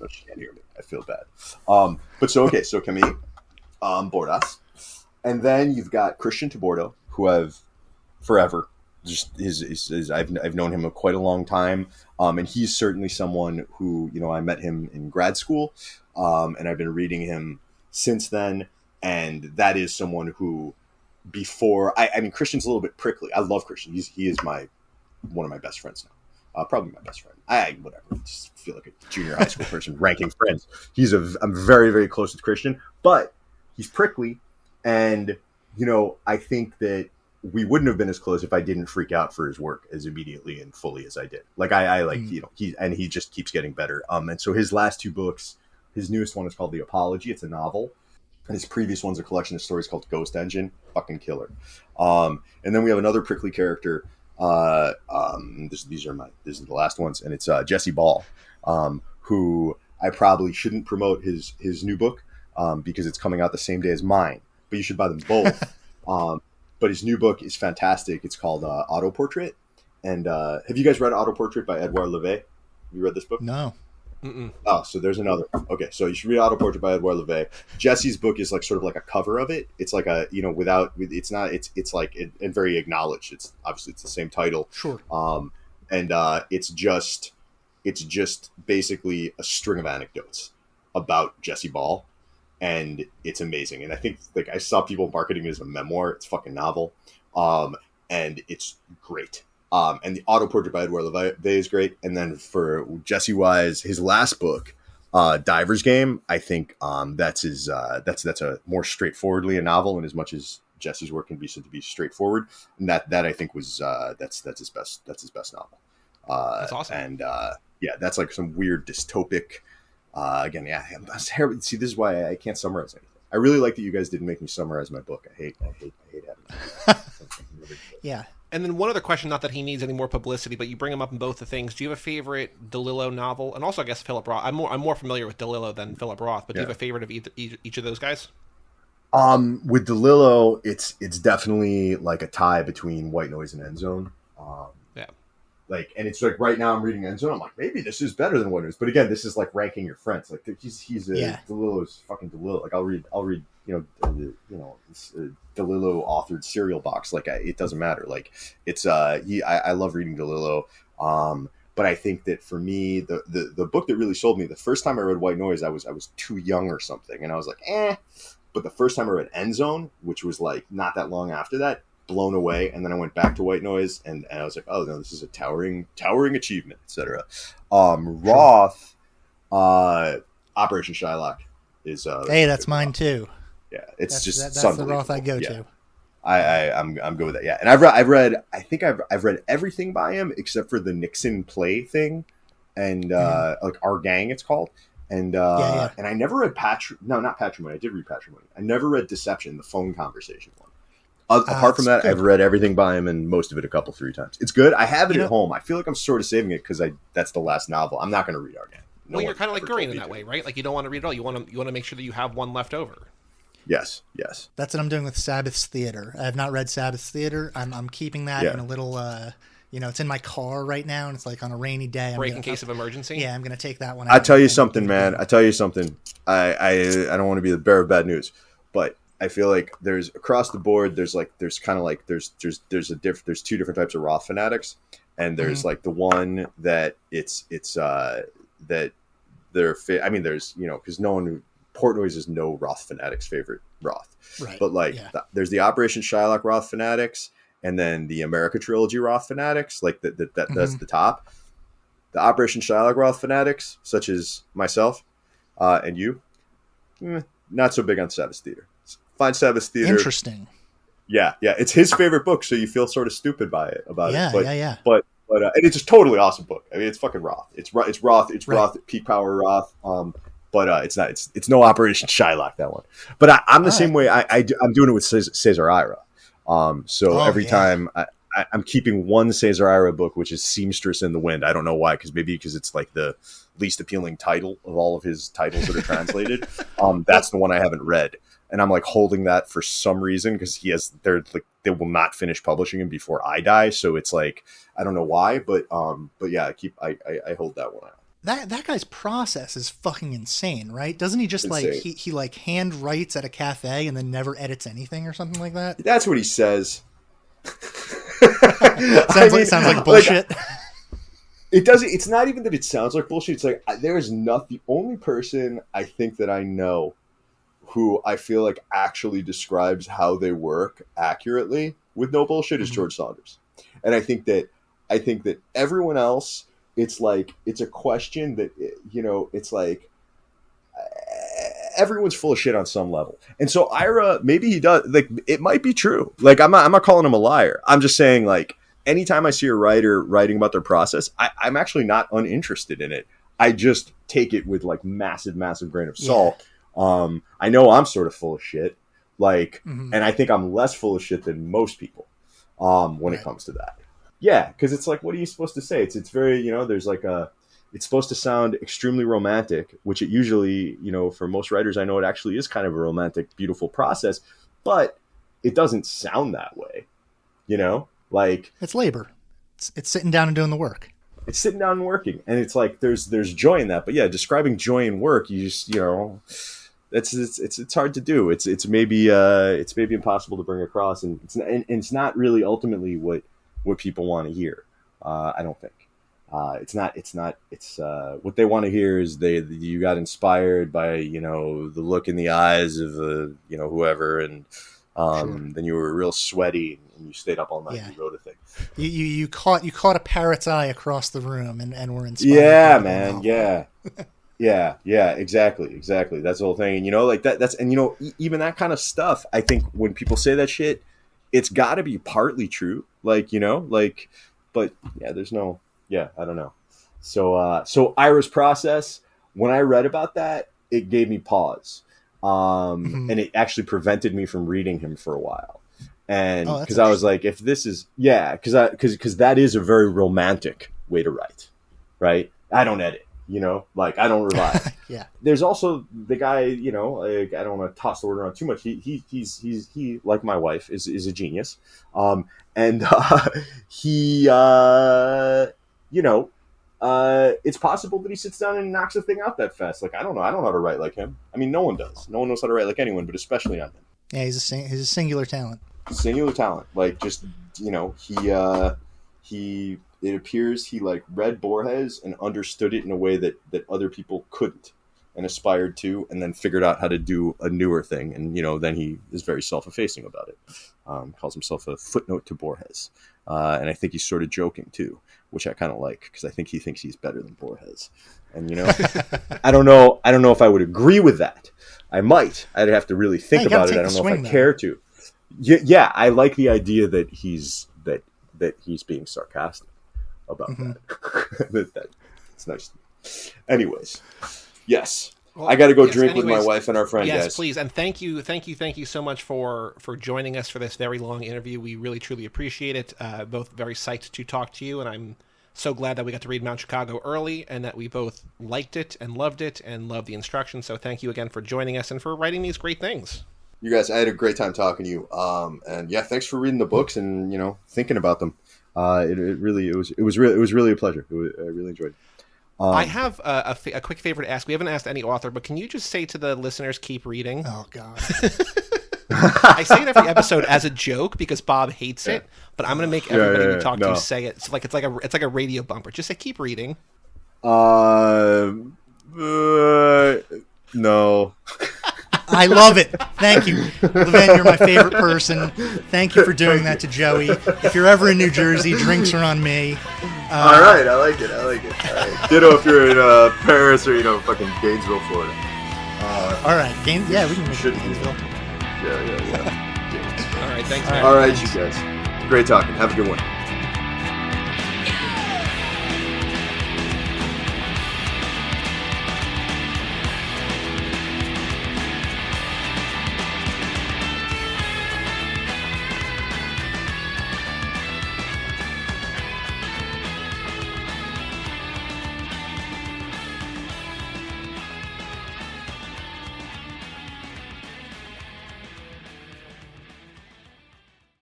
she can't hear me. I feel bad. But so Camille, Bordas. And then you've got Christian Tabordo, who I've forever just I've known him quite a long time, and he's certainly someone who I met him in grad school, and I've been reading him since then. And that is someone who, before I mean, Christian's a little bit prickly. I love Christian. He is one of my best friends now. Probably my best friend. Whatever. I just feel like a junior high school person ranking friends. I'm very, very close with Christian, but he's prickly. And, I think that we wouldn't have been as close if I didn't freak out for his work as immediately and fully as I did. Like he just keeps getting better. And so his last two books, his newest one is called The Apology. It's a novel. And his previous one's a collection of stories called Ghost Engine. Fucking killer. And then we have another prickly character. These are the last ones. And it's Jesse Ball, who I probably shouldn't promote his new book because it's coming out the same day as mine. But you should buy them both. But his new book is fantastic. It's called Auto Portrait. And have you guys read Auto Portrait by Edouard Levé? Have you read this book? No. Mm-mm. Oh, so there's another. Okay, so you should read Auto Portrait by Edouard Levé. Jesse's book is like sort of like a cover of it. It's like it's like and very acknowledged. It's obviously it's the same title. Sure. And it's just basically a string of anecdotes about Jesse Ball. And it's amazing. And I think like I saw people marketing it as a memoir. It's a fucking novel. And it's great. And the Auto Portrait by Edouard Levé is great. And then for Jesse Wise, his last book, Diver's Game, I think that's a more straightforwardly a novel, and as much as Jesse's work can be said to be straightforward, and that I think was that's his best novel. That's awesome. And that's like some weird dystopic. Again, that's terrible. See, this is why I can't summarize anything. I really like that you guys didn't make me summarize my book. I hate having to. Yeah. And then one other question, not that he needs any more publicity, but you bring him up in both the things. Do you have a favorite DeLillo novel? And also, I guess, Philip Roth. I'm more familiar with DeLillo than Philip Roth, but do you have a favorite of each of those guys? With DeLillo, it's definitely like a tie between White Noise and End Zone. And it's like right now I'm reading End Zone. I'm like, maybe this is better than White Noise. But again, this is like ranking your friends. Like DeLillo's fucking DeLillo. Like I'll read this, DeLillo authored cereal box. Like it doesn't matter. Like it's I love reading DeLillo. But I think that for me, the book that really sold me, the first time I read White Noise, I was too young or something, and I was like, eh. But the first time I read End Zone, which was like not that long after that, blown away. And then I went back to White Noise, and I was like, oh no, this is a towering achievement, etc. Roth, Operation Shylock is hey, that's mine too. Yeah, that's the Roth I go to. I'm good with that. Yeah, and I've read everything by him except for the Nixon play thing, and like Our Gang, it's called. And and I never read not Patrimony. I did read Patrimony. I never read Deception, the phone conversation one. Apart from that, good. I've read everything by him, and most of it 3 times. It's good. I have it at home. I feel like I'm sort of saving it because that's the last novel. I'm not going to read Our Gang. Well, you're kind of like Gurian in that way, right? Like you don't want to read it all. You want to make sure that you have one left over. Yes. That's what I'm doing with Sabbath's Theater. I have not read Sabbath's Theater. I'm keeping that in a little, it's in my car right now, and it's like on a rainy day. In case of emergency? Yeah, I'm going to take that one out. I tell you something, man. I don't want to be the bearer of bad news, but I feel like there's across the board, there's two different types of Roth fanatics, and there's like the one that that their I mean, there's, you know, because no one Portnoy's is no Roth fanatic's favorite Roth, Right. but like there's the Operation Shylock Roth fanatics, and then the America trilogy Roth fanatics, like that's the top. The Operation Shylock Roth fanatics, such as myself and you, not so big on Savage Theater. Find Savage Theater interesting. Yeah, it's his favorite book, so you feel sort of stupid about it. But and it's a totally awesome book. I mean, it's fucking Roth. It's Roth. It's right. Roth. Peak Power Roth. But it's not. It's no Operation Shylock, that one. But I'm the same way. I'm doing it with Cesar Ira. So every time I'm keeping one Cesar Ira book, which is Seamstress in the Wind. I don't know why, because it's like the least appealing title of all of his titles that are translated. That's the one I haven't read. And I'm like holding that for some reason because they will not finish publishing him before I die. So it's like, I don't know why, but yeah, I hold that one out. That guy's process is fucking insane, right? Doesn't he just insane. Like he like hand writes at a cafe and then never edits anything or something like that? That's what he says. Sounds like bullshit. It doesn't. It's not even that it sounds like bullshit. It's like there is not the only person I think that I know who I feel like actually describes how they work accurately with no bullshit is George Saunders. And I think that everyone else, it's like, it's a question that, you know, it's like everyone's full of shit on some level. And so Ira, maybe he does, like, it might be true. Like, I'm not calling him a liar. I'm just saying, like, anytime I see a writer writing about their process, I'm actually not uninterested in it. I just take it with like massive grain of salt. Yeah. I know I'm sort of full of shit, like, and I think I'm less full of shit than most people, when it comes to that. Yeah. Cause it's like, what are you supposed to say? It's very, you know, there's like it's supposed to sound extremely romantic, which it usually, you know, for most writers, I know it actually is kind of a romantic, beautiful process, but it doesn't sound that way, you know, like it's labor. It's sitting down and doing the work. It's sitting down and working. And it's like, there's joy in that, but yeah, describing joy in work, you just, you know, it's hard to do. It's maybe impossible to bring across, and it's not really ultimately what people want to hear. I don't think. It's what they want to hear is you got inspired by, you know, the look in the eyes of you know, whoever, and then you were real sweaty and you stayed up all night and you wrote a thing. You caught a parrot's eye across the room and were inspired. Yeah, man. Yeah. Yeah, exactly. That's the whole thing. And, you know, like that's, and, you know, even that kind of stuff, I think when people say that shit, it's got to be partly true. Like, you know, like, but yeah, I don't know. So Ira's process, when I read about that, it gave me pause. And it actually prevented me from reading him for a while. And because I was like, if this is, because that is a very romantic way to write, right? I don't edit. You know, like I don't revise. Yeah. There's also the guy, you know, like, I don't want to toss the word around too much. He like my wife is a genius. He, you know, it's possible that he sits down and knocks a thing out that fast. Like, I don't know how to write like him. I mean, no one does. No one knows how to write like anyone, but especially on him. Yeah. He's a singular talent. Like, just, you know, it appears he like read Borges and understood it in a way that other people couldn't and aspired to, and then figured out how to do a newer thing. And, you know, then he is very self-effacing about it. Calls himself a footnote to Borges. And I think he's sort of joking too, which I kind of like, because I think he thinks he's better than Borges. And, you know, I don't know if I would agree with that. I might. I'd have to really think about it. I don't know if I care to. Yeah, I like the idea that he's being sarcastic about that. It's nice. Anyways, yes, well, I got to go drink with my wife and our friend. Yes, guys. Please, and thank you so much for joining us for this very long interview. We really truly appreciate it. Both very psyched to talk to you, and I'm so glad that we got to read Mount Chicago early, and that we both liked it and loved the instructions. So thank you again for joining us and for writing these great things. You guys, I had a great time talking to you. And yeah, thanks for reading the books and, you know, thinking about them. It was really a pleasure. I really enjoyed it. I have a quick favor to ask. We haven't asked any author, but can you just say to the listeners, keep reading? Oh, God. I say it every episode as a joke because Bob hates it, but I'm going to make everybody we talk to say it. It's like a radio bumper. Just say, keep reading. No. I love it. Thank you, Levin. You're my favorite person. Thank you for doing that to Joey. If you're ever in New Jersey, drinks are on me. All right, I like it. All right. Ditto if you're in Paris or fucking Gainesville, Florida. All right, we can make it Gainesville. Yeah. All right, thanks, man. All right, you guys. Great talking. Have a good one.